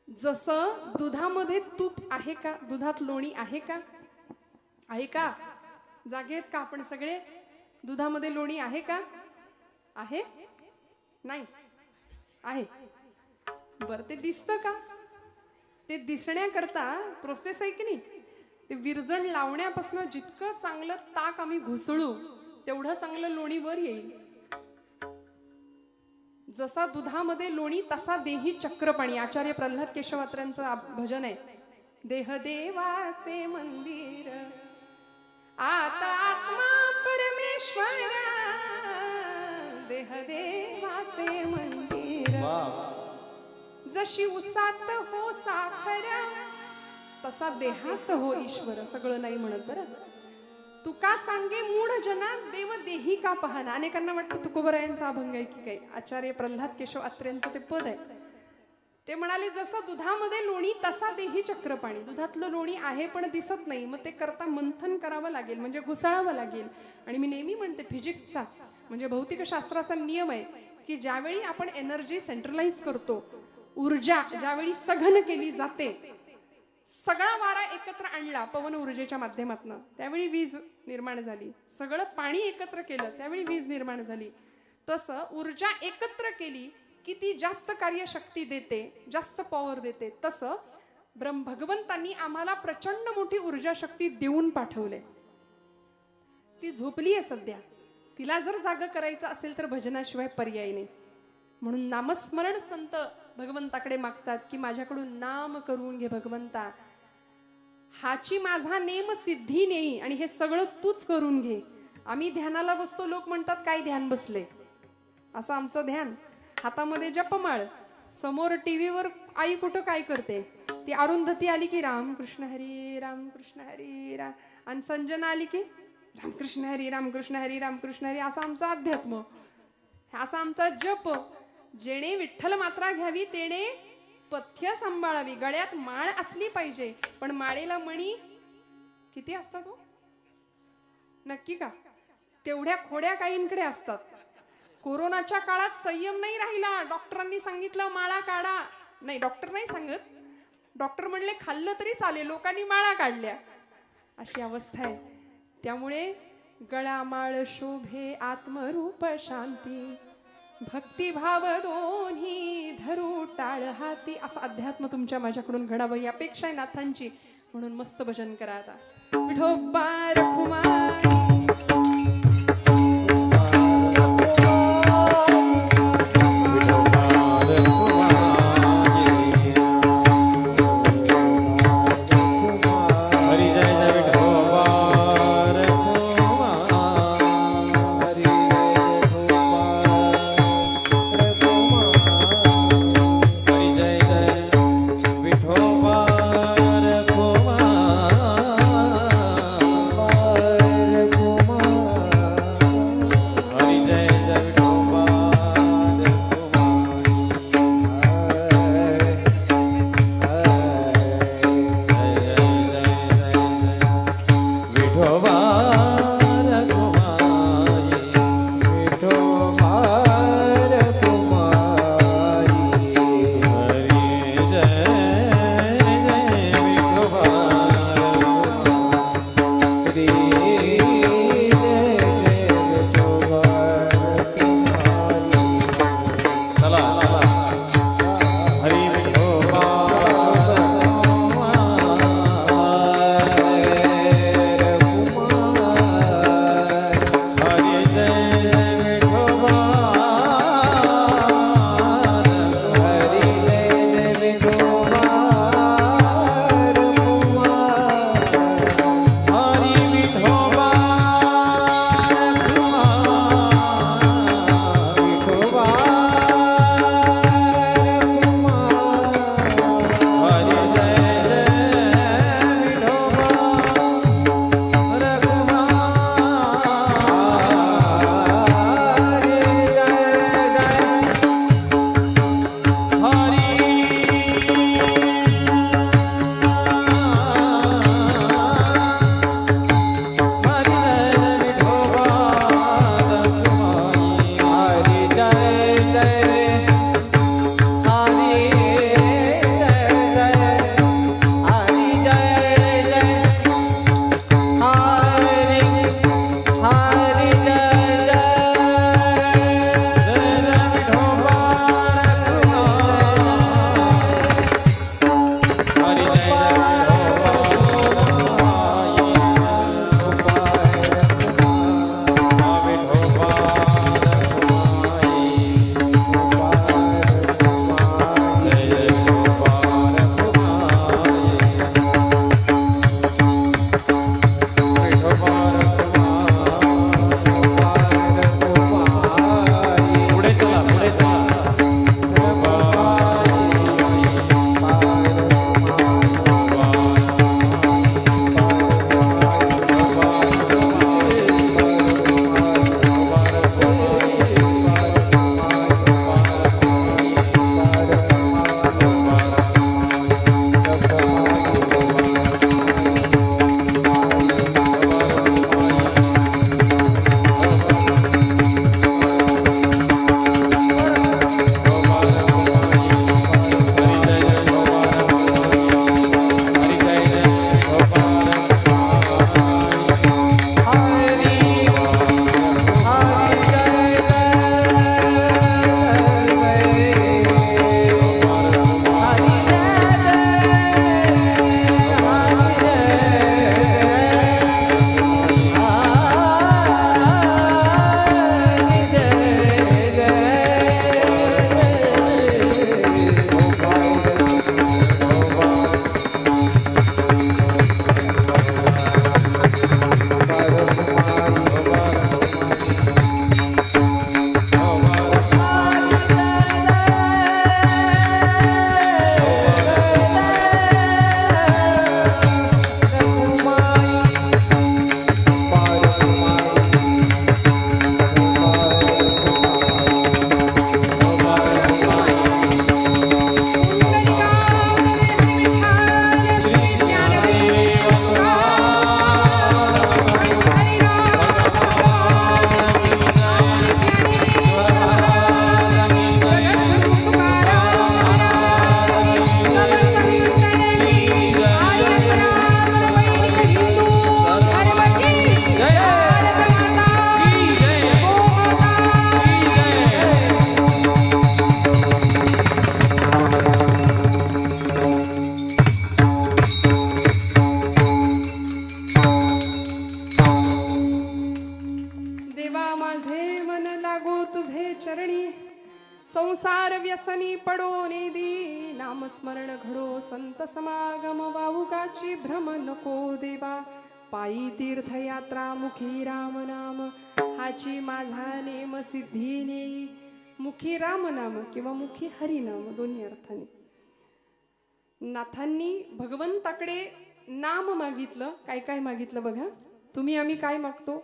जसं दुधामध्ये तूप आहे का, दुधात लोणी आहे का, आहे का? जागे आहेत का आपण सगळे? दुधामध्ये लोणी आहे का? आहे? नाही आहे. बर, ते दिसतं का? ते दिसण्याकरता प्रोसेस आहे की नाही? ते विरजण लावण्यापासून जितकं चांगलं ताक आम्ही घुसळू तेवढं चांगलं लोणी वर येईल. जसा दुधामध्ये लोणी तसा देही चक्रपाणी. आचार्य प्रल्हाद केशवात्र्यांचं भजन आहे. देह देवाचे मंदिर, आता आत्मा परमेश्वरा, देह देवाचे मंदिर. जशी उसात हो साखर, तसा देहात हो ईश्वर. सगळं नाही म्हणत बरं. तुका सांगे मूढ जना, देव देही का पाहना. अनेकांना वाटतं तुकोबरायांचा अभंग आहे की काय. आचार्य प्रल्हाद केशव अत्र्यांचं ते पद आहे. ते म्हणाले जसं दुधामध्ये लोणी तसा देही चक्रपाणी. दुधातलं लोणी आहे पण दिसत नाही, मग ते करता मंथन करावं लागेल, म्हणजे घुसळावं लागेल. आणि मी नेहमी म्हणते फिजिक्सचा म्हणजे भौतिकशास्त्राचा नियम आहे की ज्यावेळी आपण एनर्जी सेंट्रलाइज करतो, ऊर्जा ज्यावेळी सघन केली जाते, सगळा वारा एकत्र आणला पवन ऊर्जेच्या माध्यमातून, त्यावेळी वीज निर्माण झाली. सगळं पाणी एकत्र केलं त्यावेळी वीज निर्माण झाली. तसं ऊर्जा एकत्र केली की ती जास्त कार्यशक्ती देते, जास्त पॉवर देते. तसं भगवंतांनी आम्हाला प्रचंड मोठी ऊर्जा शक्ती देऊन पाठवले. ती झोपली आहे सध्या. तिला जर जाग करायचं असेल तर भजनाशिवाय पर्याय नाही. म्हणून नामस्मरण संत भगवंताकडे मागतात की माझ्याकडून नाम करून घे भगवंता, हाची माझा नेम सिद्धी नेई, आणि हे सगळं तूच करून घे. आम्ही ध्यानाला बसतो, लोक म्हणतात काय ध्यान बसले. असं आमचं ध्यान. हातामध्ये जपमाळ, समोर टीव्हीवर आई कुठं काय करते, ती अरुंधती आली की रामकृष्ण हरी रामकृष्ण हरी राम, आणि संजना आली की रामकृष्ण हरी रामकृष्ण हरी रामकृष्ण हरी. असा आमचा अध्यात्म, असा आमचा जप. जेणे विठ्ठल मात्रा घ्यावी तेणे पथ्य सांभाळावी. गळ्यात माळ असली पाहिजे, पण माळेला मणी किती असतात हो? नक्की का? तेवढ्या खोड्या काहींकडे असतात. कोरोनाच्या काळात संयम नाही राहिला. डॉक्टरांनी सांगितलं माळा काढा. नाही, डॉक्टर नाही सांगत, डॉक्टर म्हणले खाल्लं तरी चालेल, लोकांनी माळा काढल्या. अशी अवस्था आहे. त्यामुळे गळा माळ शोभे आत्मरूप शांती, भक्तिभाव दोन्ही धरू टाळ हाती. असं अध्यात्म तुमच्या माझ्याकडून घडावं ही अपेक्षा आहे नाथांची. म्हणून मस्त भजन करा आता. विठोबा रखुमाई, Rama तुझे चरणी, संसार व्यसनी पडो नेदी, नामस्मरण घडो संत समागम, वाहुकाची भ्रम नको देवा, पायी तीर्थयात्रा मुखी राम नाम, हाची माझा नेम सिद्धी नेई, मुखी राम नाम किंवा मुखी हरिनाम दोन्ही अर्थाने. नाथांनी भगवंताकडे नाम मागितलं. काय काय मागितलं बघा. तुम्ही आम्ही काय मागतो?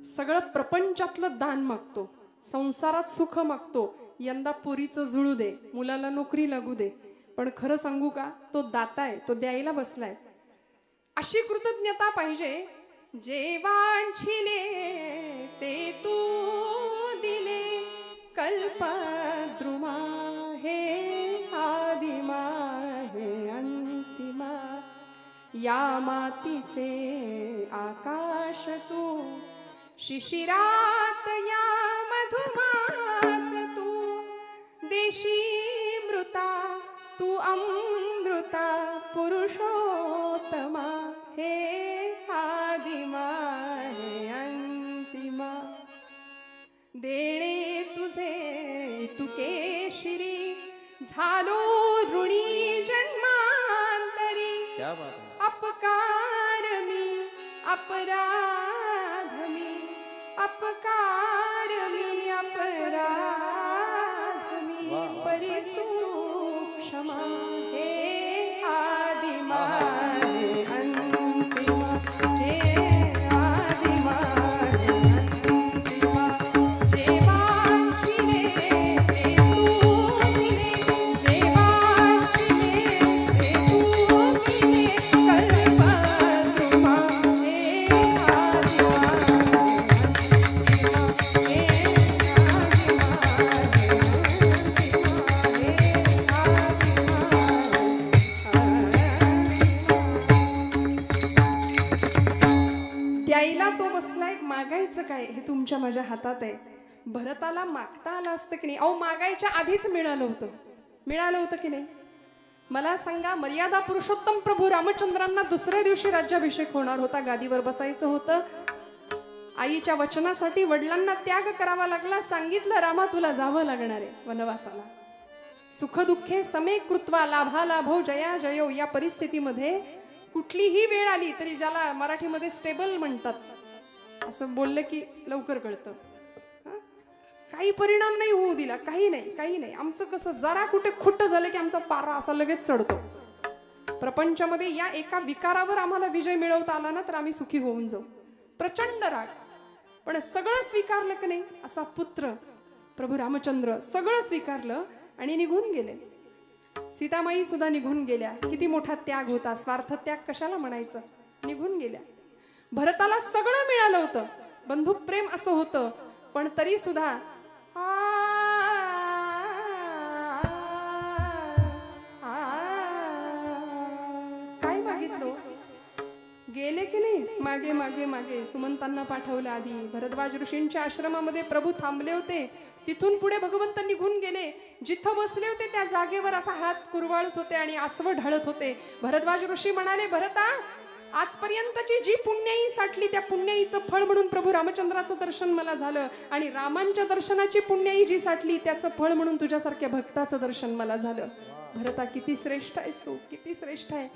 सगळं प्रपंचातलं दान मागतो, संसारात सुख मागतो, यंदा पोरीचं जुळू दे, मुलाला नोकरी लागू दे. पण खरं सांगू का, तो दाता आहे, तो द्यायला बसलाय. अशी कृतज्ञता पाहिजे. जे वांछिले ते तू दिले, कल्पद्रुमा हे आदिमा हे अंतिमा, या मातीचे आकाश तू, शिशिरात या मधुमास तू, देशी मृता तू अमृता, पुरुषोत्तमा हे आदिमा हे अंतिमा. देणे तुझे तुके शिरी, झालो ऋणी जन्मांतरी. क्या बात है. अपकार मी अपराध मी, अपकार मी अपराध मी, परी तू क्षमा हे आदिमा हे अंतिमा, हे आदिमा हे अंतिमा. जे वांछिले ते तू दिले, जे वांछिले ते तू दिले, कल्पद्रुमा हे आदिमा हे द्यायला तो बसलाय. मागायचं काय हे तुमच्या माझ्या हातात आहे. भरताला मागता आलं असतं की नाही? अहो, मागायच्या आधीच मिळालं होतं की नाही? मला सांगा, मर्यादा पुरुषोत्तम प्रभू रामचंद्रांना दुसऱ्या दिवशी राज्याभिषेक होणार होता, गादीवर बसायचं होतं. आईच्या वचनासाठी वडिलांना त्याग करावा लागला. सांगितलं, रामा तुला जावं लागणार आहे वनवासाला. सुखदुःखे समे कृत्वा लाभा लाभो जया जयो. या परिस्थितीमध्ये कुठलीही वेळ आली तरी, ज्याला मराठीमध्ये स्टेबल म्हणतात, असं बोललं की लवकर कळतं. काही परिणाम नाही होऊ दिला, काही नाही. आमचं कसं, जरा कुठे खुट्ट झालं की आमचा पारा असा लगेच चढतो. प्रपंचामध्ये या एका विकारावर आम्हाला विजय मिळवता आला ना तर आम्ही सुखी होऊन जाऊ. प्रचंड राग, पण सगळं स्वीकारलं की नाही. असा पुत्र प्रभू रामचंद्र सगळं स्वीकारलं आणि निघून गेले. सीतामाई सुद्धा निघून गेल्या. किती मोठा त्याग होता, स्वार्थ त्याग कशाला म्हणायचं, निघून गेल्या. भरताला सगळं मिळालं होतं, बंधू प्रेम असं होतं, पण तरी सुद्धा काय मागितलं. गेले की नाही, मागे मागे मागे सुमंतांना पाठवलं. आधी भरद्वाज ऋषींच्या आश्रमामध्ये प्रभू थांबले होते, तिथून पुढे भगवंत निघून गेले. जिथं बसले होते त्या जागेवर असा हात कुरवाळत होते आणि आसव ढळत होते. भरद्वाज ऋषी म्हणाले, भरता, आजपर्यंतची जी पुण्याई साठली त्या पुण्याईचं फळ म्हणून प्रभू रामचंद्राचं दर्शन मला झालं, आणि रामांच्या दर्शनाची पुण्याई जी साठली त्याचं फळ म्हणून तुझ्यासारख्या भक्ताचं दर्शन मला झालं. भरता, किती श्रेष्ठ आहेस तू, किती श्रेष्ठ आहे.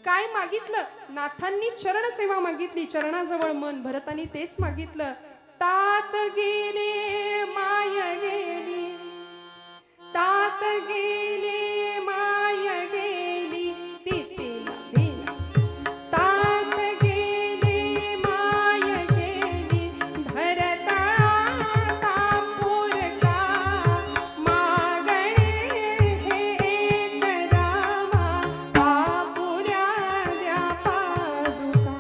काय मागितलं? नाथांनी चरण सेवा मागितली, चरणाजवळ मन. भरतानी तेच मागितलं. तात गेले माय गेली, तात गेले माय गेली, तिथेला देना. तात गेले माय गेली, भरता तापोरका, मागणे हे एक रामा, बापुऱ्या द्या पादुका,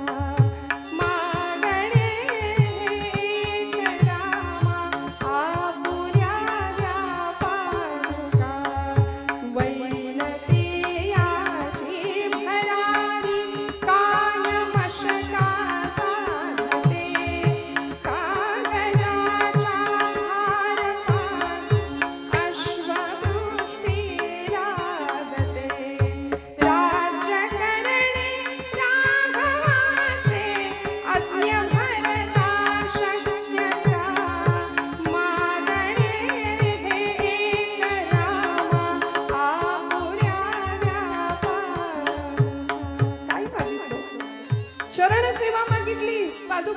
मागणे हे एक रामा,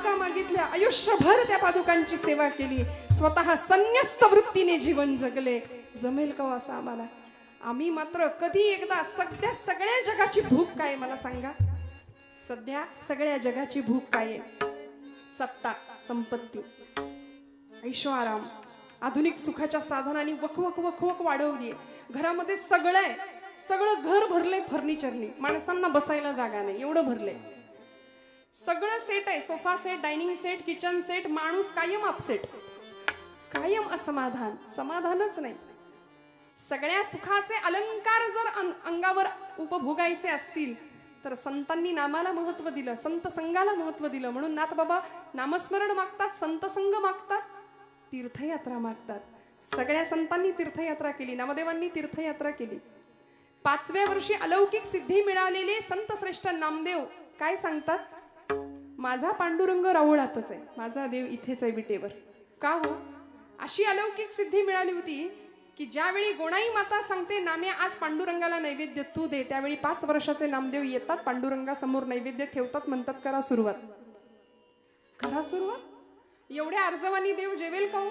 पादुका मागितल्या, आयुष्यभर त्या पादुकांची सेवा केली, स्वतः संन्यस्त वृत्तीने जीवन जगले. जमेल का हो असं आम्हाला? आम्ही मात्र कधी एकदा सगळ्या जगाची भूक काय मला सांगा? सध्या सगळ्या जगाची भूक काय आहे? सत्ता, संपत्ती, ऐशो आराम, आधुनिक सुखाच्या साधनांनी वखवक वखवक वाढवली. घरामध्ये सगळं आहे, सगळं घर भरलंय फर्निचरनी, माणसांना बसायला जागा नाही एवढं भरलंय. सगळं सेट आहे, sofa set, dining set, kitchen set. माणूस कायम अपसेट, कायम असमाधान, समाधानच नाही. सगळ्या सुखाचे अलंकार जर अंगावर उपभोगायचे असतील तर संतांनी नामाला महत्व दिलं, संत संघाला महत्व दिलं. म्हणून नाथ बाबा नामस्मरण मागतात, संत संघ मागतात, तीर्थयात्रा मागतात. सगळ्या संतांनी तीर्थयात्रा केली, नामदेवांनी तीर्थयात्रा केली. 5व्या वर्षी अलौकिक सिद्धी मिळालेले संत श्रेष्ठ नामदेव काय सांगतात? माझा पांडुरंग राऊळातच आहे, माझा देव इथेच आहे विटेवर. का हो? अशी अलौकिक सिद्धी मिळाली होती की ज्यावेळी गोणाई माता सांगते नाम्या आज पांडुरंगाला नैवेद्य तू दे, त्यावेळी 5 वर्षाचे नामदेव येतात, पांडुरंगासमोर नैवेद्य ठेवतात, म्हणतात करा सुरुवात, करा सुरुवात. एवढ्या अर्जवानी देव जेवेल का हो?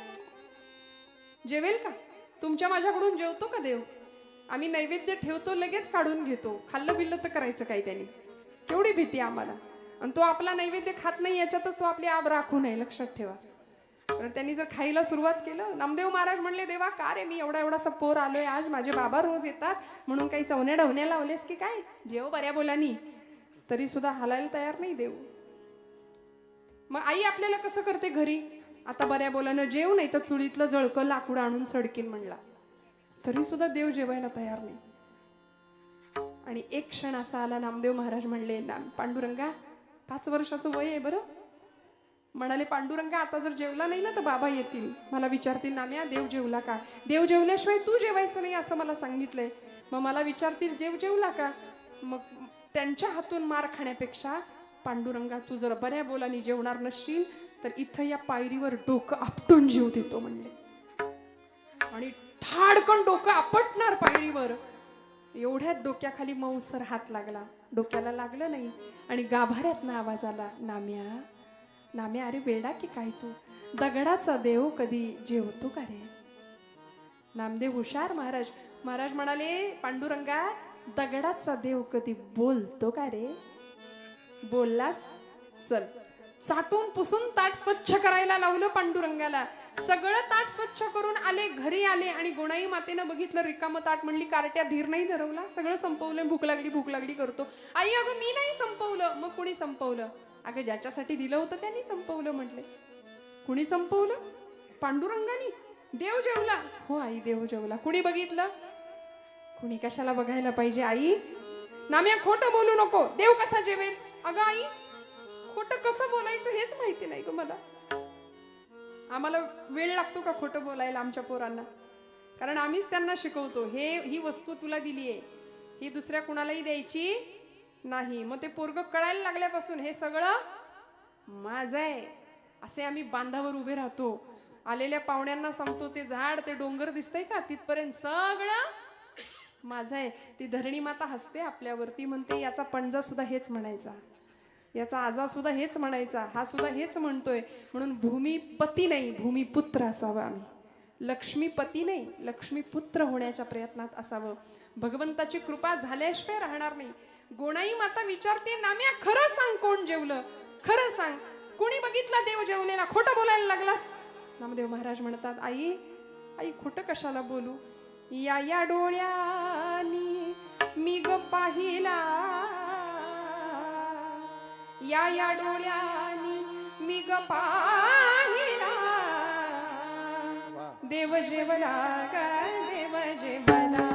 जेवेल का? तुमच्या माझ्याकडून जेवतो का देव? आम्ही नैवेद्य ठेवतो, लगेच काढून घेतो. खाल्लं बिल्लं तर करायचं काय त्याने? केवढी भीती आम्हाला. आणि तो आपला नैवेद्य खात नाही याच्यातच तो आपली आब राखू नये, लक्षात ठेवा. तर त्यांनी जर खायला सुरुवात केलं, नामदेव महाराज म्हणले देवा का रे, मी एवढा पोर आलोय आज, माझे बाबा रोज येतात म्हणून काही चवण्या डवण्या लावलेस की काय? जेव बऱ्या बोलानी. तरी सुद्धा हालायला तयार नाही देव. मग आई आपल्याला कसं करते घरी? आता बऱ्या बोलानं जेव, नाही तर चुलीतलं जळकं लाकूड आणून सडकीन म्हणला. तरी सुद्धा देव जेवायला तयार नाही. आणि एक क्षण असा आला, नामदेव महाराज म्हणले पांडुरंगा 5 वर्षाचं वय आहे बरं. म्हणाले पांडुरंगा आता जर जेवला नाही ना तर बाबा येतील, मला विचारतील नाम्या देव जेवला का? देव जेवल्याशिवाय तू जेवायचं नाही असं मला सांगितलंय. मग मला विचारतील देव जेवला का? मग त्यांच्या हातून मार खाण्यापेक्षा पांडुरंगा तू जर बऱ्या बोलानी जेवणार नसशील तर इथं या पायरीवर डोकं आपटून जीव देतो म्हणले. आणि ठाडकन डोकं आपटणार पायरीवर. एवढ्यात डोक्याखाली मऊसर हात लागला, डोक्याला लागलं नाही आणि गाभाऱ्यातनं आवाज आला, नाम्या नाम्या अरे वेडा की काय तू? दगडाचा देव कधी जेवतो का रे? नामदेव हुशार महाराज. महाराज म्हणाले पांडुरंगा दगडाचा देव कधी बोलतो का रे? बोललास चल. चाटून पुसून ताट स्वच्छ करायला लावलं पांडुरंगाला. सगळं ताट स्वच्छ करून आले, घरी आले आणि गोणाई मातेनं बघितलं रिकामं ताट. म्हणली कार्ट्या धीर नाही धरवला, सगळं संपवलं. भूक लागली करतो. आई अगं मी नाही संपवलं. मग कुणी संपवलं? अगं ज्याच्यासाठी दिलं होतं त्यांनी संपवलं म्हटले. कुणी संपवलं? पांडुरंगानी. देव जेवला? हो आई देव जेवला. कुणी बघितलं? कुणी कशाला बघायला पाहिजे आई? नाम्या खोटं बोलू नको, देव कसा जेवेल? अगं आई खोटं कसं बोलायचं हेच माहिती नाही ग मला. आम्हाला वेळ लागतो का खोटं बोलायला आमच्या पोरांना? कारण आम्हीच त्यांना शिकवतो, ही वस्तू तुला दिली आहे, ही दुसऱ्या कुणालाही द्यायची नाही. मग ते पोरग कळायला लागल्यापासून हे सगळं माझं आहे असे आम्ही बांधावर उभे राहतो. आलेल्या पाहुण्यांना सांगतो ते झाड ते डोंगर दिसतंय का तिथपर्यंत सगळं माझं आहे. ती धरणी माता हसते आपल्यावरती, म्हणते याचा पणजा सुद्धा हेच म्हणायचा, याचा आजा सुद्धा हेच म्हणायचा, हा सुद्धा हेच म्हणतोय. म्हणून भूमीपती नाही भूमिपुत्र असावं आम्ही. लक्ष्मीपती नाही लक्ष्मीपुत्र होण्याच्या प्रयत्नात असावं. भगवंताची कृपा झाल्याशिवाय राहणार नाही. गोणाई माता विचारते नाम्या खरं सांग कोण जेवलं? खरं सांग कोणी बघितलं देव जेवलेला? खोटं बोलायला लागलास? नामदेव महाराज म्हणतात आई आई खोटं कशाला बोलू? या डोळ्यानी मी ग पाहिला, या डोळ्यानी मी ग पाहिला, देव जेवला ग देव जेवला,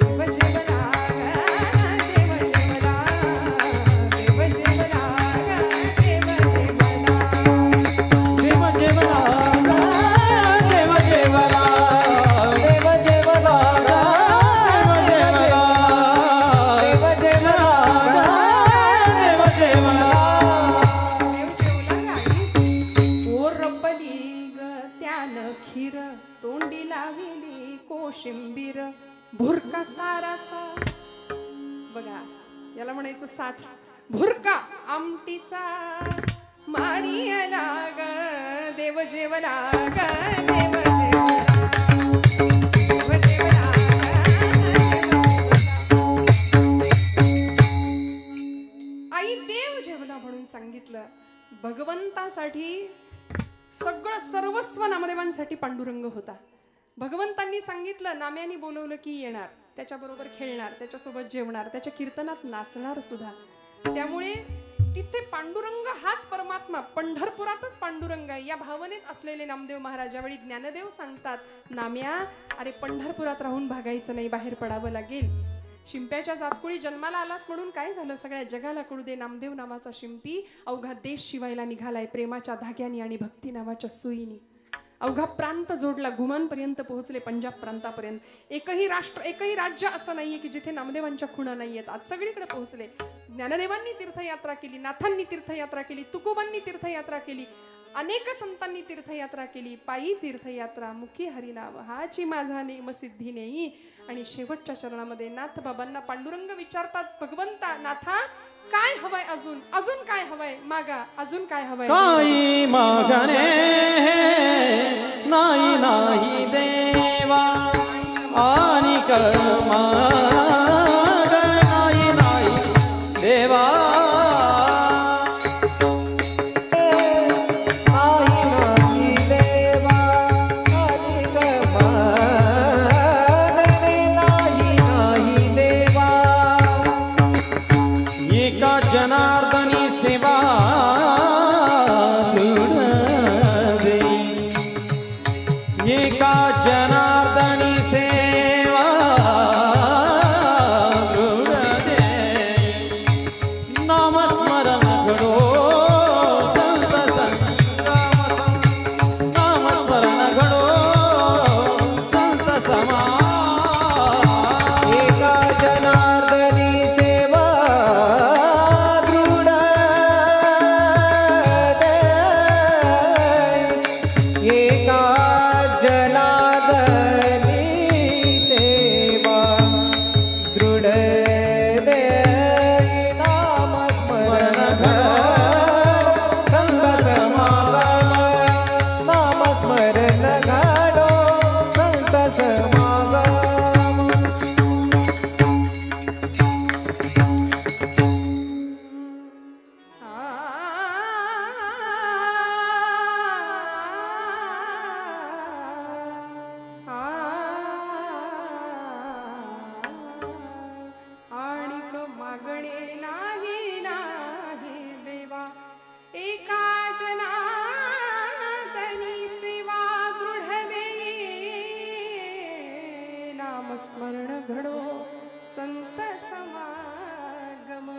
देव जेवला ग देव जेवला, देव जेवला ग देव जेवला, देव जेवला ग देव जेवला, देव जेवला ग देव जेवला, देव जेवला ग देव जेवला. खीर तोंडी लाविली कोशिंबीर भुरका साराचा. बघा याला म्हणायचं साथ. भुरका आमटीचा मारियला ग देव जेवला ग देव जेवला देव जेवला आई देव जेवला म्हणून सांगितलं. भगवंतासाठी सगळं सर्वस्व नामदेवांसाठी पांडुरंग होता. भगवंतांनी सांगितलं, नाम्यानी बोलवलं की येणार, त्याच्याबरोबर खेळणार, त्याच्यासोबत जेवणार, त्याच्या कीर्तनात नाचणार सुद्धा. त्यामुळे तिथे पांडुरंग हाच परमात्मा, पंढरपुरातच पांडुरंग आहे या भावनेत असलेले नामदेव महाराज ज्यावेळी ज्ञानदेव सांगतात, नाम्या अरे पंढरपुरात राहून भागायचं नाही, बाहेर पडावं लागेल. शिंप्याच्या जातकुळी जन्माला आलास म्हणून काय झालं, सगळ्या जगाला कळू दे नामदेव नावाचा शिंपी अवघा देश शिवायला निघालाय प्रेमाच्या धाग्यानी आणि भक्ती नावाच्या सुईनी. अवघा प्रांत जोडला, घुमांपर्यंत पोहोचले, पंजाब प्रांतापर्यंत. एकही राष्ट्र एकही राज्य असं नाहीये की जिथे नामदेवांच्या खुणा नाहीयेत. आज सगळीकडे पोहोचले. ज्ञानदेवांनी तीर्थयात्रा केली, नाथांनी तीर्थयात्रा केली, तुकोबांनी तीर्थयात्रा केली, अनेक संतांनी तीर्थयात्रा केली. पायी तीर्थयात्रा, मुखी हरिनाम, हाची माझा नेम सिद्धी नेई. आणि शेवटच्या चरणामध्ये नाथ बाबांना पांडुरंग विचारतात, भगवंता नाथा काय हवंय, अजून अजून काय हवंय, मागा अजून काय हवंय. काही मागणे नाही नाही देवा आणि मागण नाही नाही देवा. जनार्दनी सेवा दे, एका जनार्दनी सेवा दे. नामस्मरण घडो संत संगम, नामस्मरण घडो संत समा. एका जनार्दनी सेवा स्मरण घडो संत समागम.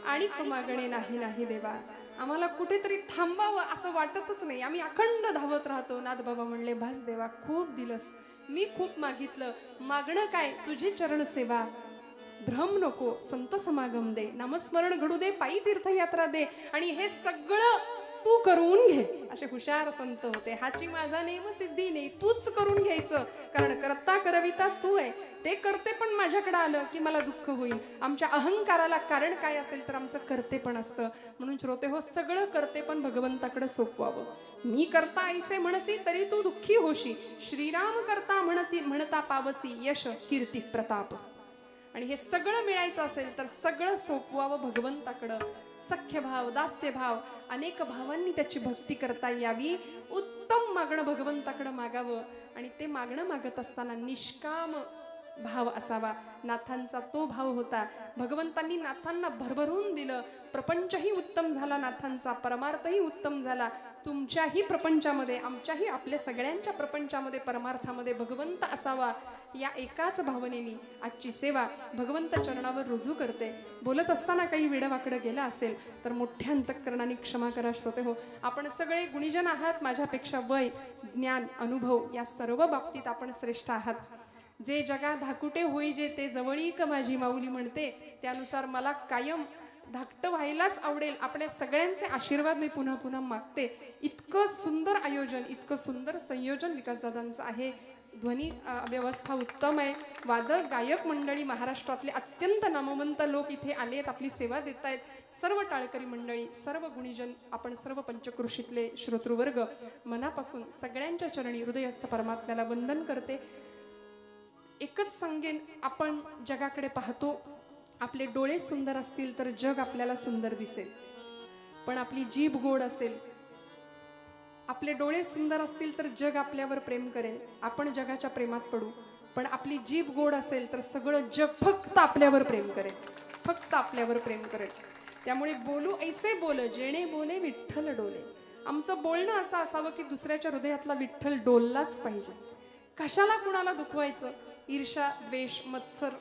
आणि मागणे नाही नाही देवा. आम्हाला कुठेतरी थांबावं असं वाटतच नाही. आम्ही अखंड धावत राहतो. नाथ बाबा म्हणले, भास देवा खूप दिलस, मी खूप मागितलं, मागणं काय, तुझी चरण सेवा. भ्रम नको, संत समागम दे, नामस्मरण घडू दे, पायी तीर्थयात्रा दे, आणि हे सगळं तू करून घे. असे हुशार संत होते. हाची माझा नेम सिद्धी नाही, तूच करून घ्यायचं, कारण करता करविता तू आहे. ते करते पण माझ्याकडे आलं की मला दुःख होईल. आमच्या अहंकाराला कारण काय असेल तर आमचं करते पण असतं. म्हणून श्रोते हो, सगळं करते पण भगवंताकडे सोपवावं. मी करता ऐसे म्हणसी तरी तू दुःखी होशी, श्रीराम करता म्हणता पावसी यश कीर्ती प्रताप. आणि हे सगळं मिळायचं असेल तर सगळं सोपवावं भगवंताकडं. सख्य भाव, दास्य भाव, अनेक भावांनी त्याची भक्ती करता यावी. उत्तम मागणं भगवंताकडं मागावं. आणि ते मागणं मागत असताना निष्काम भाव असावा. नाथांचा तो भाव होता. भगवंतांनी नाथांना भरभरून दिलं. प्रपंचही उत्तम झाला नाथांचा, परमार्थही उत्तम झाला. तुमच्याही प्रपंचामध्ये, आमच्याही, आपल्या सगळ्यांच्या प्रपंचामध्ये, परमार्थामध्ये भगवंत असावा, या एकाच भावनेनी आजची सेवा भगवंत चरणावर रुजू करते. बोलत असताना काही वेडवाकडं गेला असेल तर मोठ्या अंतःकरणाने क्षमा करा श्रोते हो. आपण सगळे गुणीजन आहात. माझ्यापेक्षा वय, ज्ञान, अनुभव या सर्व बाबतीत आपण श्रेष्ठ आहात. जे जगा धाकुटे होई जे ते जवळीक माझी माऊली म्हणते, त्यानुसार मला कायम धाकटं व्हायलाच आवडेल. आपल्या सगळ्यांचे आशीर्वाद मी पुन्हा पुन्हा मागते. इतकं सुंदर आयोजन, इतकं सुंदर संयोजन विकासदादांचं आहे. ध्वनी व्यवस्था उत्तम आहे. वादक गायक मंडळी महाराष्ट्रातले अत्यंत नामवंत लोक इथे आले आहेत, आपली सेवा देत आहेत. सर्व टाळकरी मंडळी, सर्व गुणीजन, आपण सर्व पंचक्रोशीतले श्रोतृवर्ग मनापासून सगळ्यांच्या चरणी हृदयस्थ परमात्म्याला वंदन करते. एकच सांगेन, आपण जगाकडे पाहतो, आपले डोळे सुंदर असतील तर जग आपल्याला सुंदर दिसेल. पण आपली जीभ गोड असेल, आपले डोळे सुंदर असतील तर जग आपल्यावर प्रेम करेल. आपण जगाच्या प्रेमात पडू, पण आपली जीभ गोड असेल तर सगळं जग फक्त आपल्यावर प्रेम करेल, फक्त आपल्यावर प्रेम करेल. त्यामुळे बोलू ऐसे बोल जेणे बोले विठ्ठल डोले. आमचं बोलणं असं असावं की दुसऱ्याच्या हृदयातला विठ्ठल डोललाच पाहिजे. कशाला कुणाला दुखवायचं? ईर्ष्या, द्वेष, मत्सर,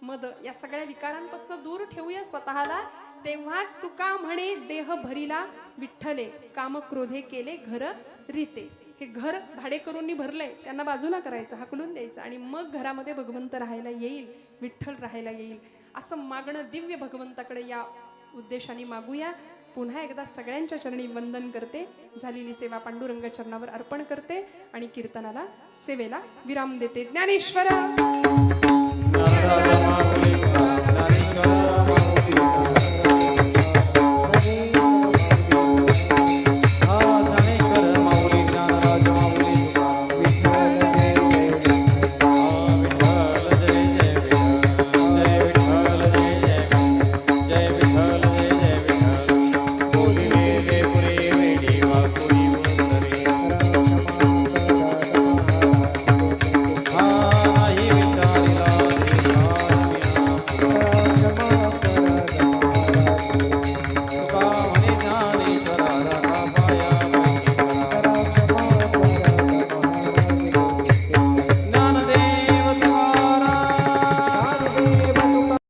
मद या सगळ्या विकारांपासून दूर ठेवूया स्वतःला. तेव्हाच तुका म्हणे देह भरिला विठ्ठले, काम क्रोधे केले घर रीते. हे घर भाडेकरूंनी भरलंय, त्यांना बाजूला करायचं, हाकलून द्यायचं, आणि मग घरामध्ये भगवंत राहायला येईल, विठ्ठल राहायला येईल. असं मागणं दिव्य भगवंताकडे या उद्देशाने मागूया. पुन्हा एकदा सगळ्यांच्या चरणी वंदन करते. झालेली सेवा पांडुरंग चरणावर अर्पण करते आणि कीर्तनाला, सेवेला विराम देते. ज्ञानेश्वर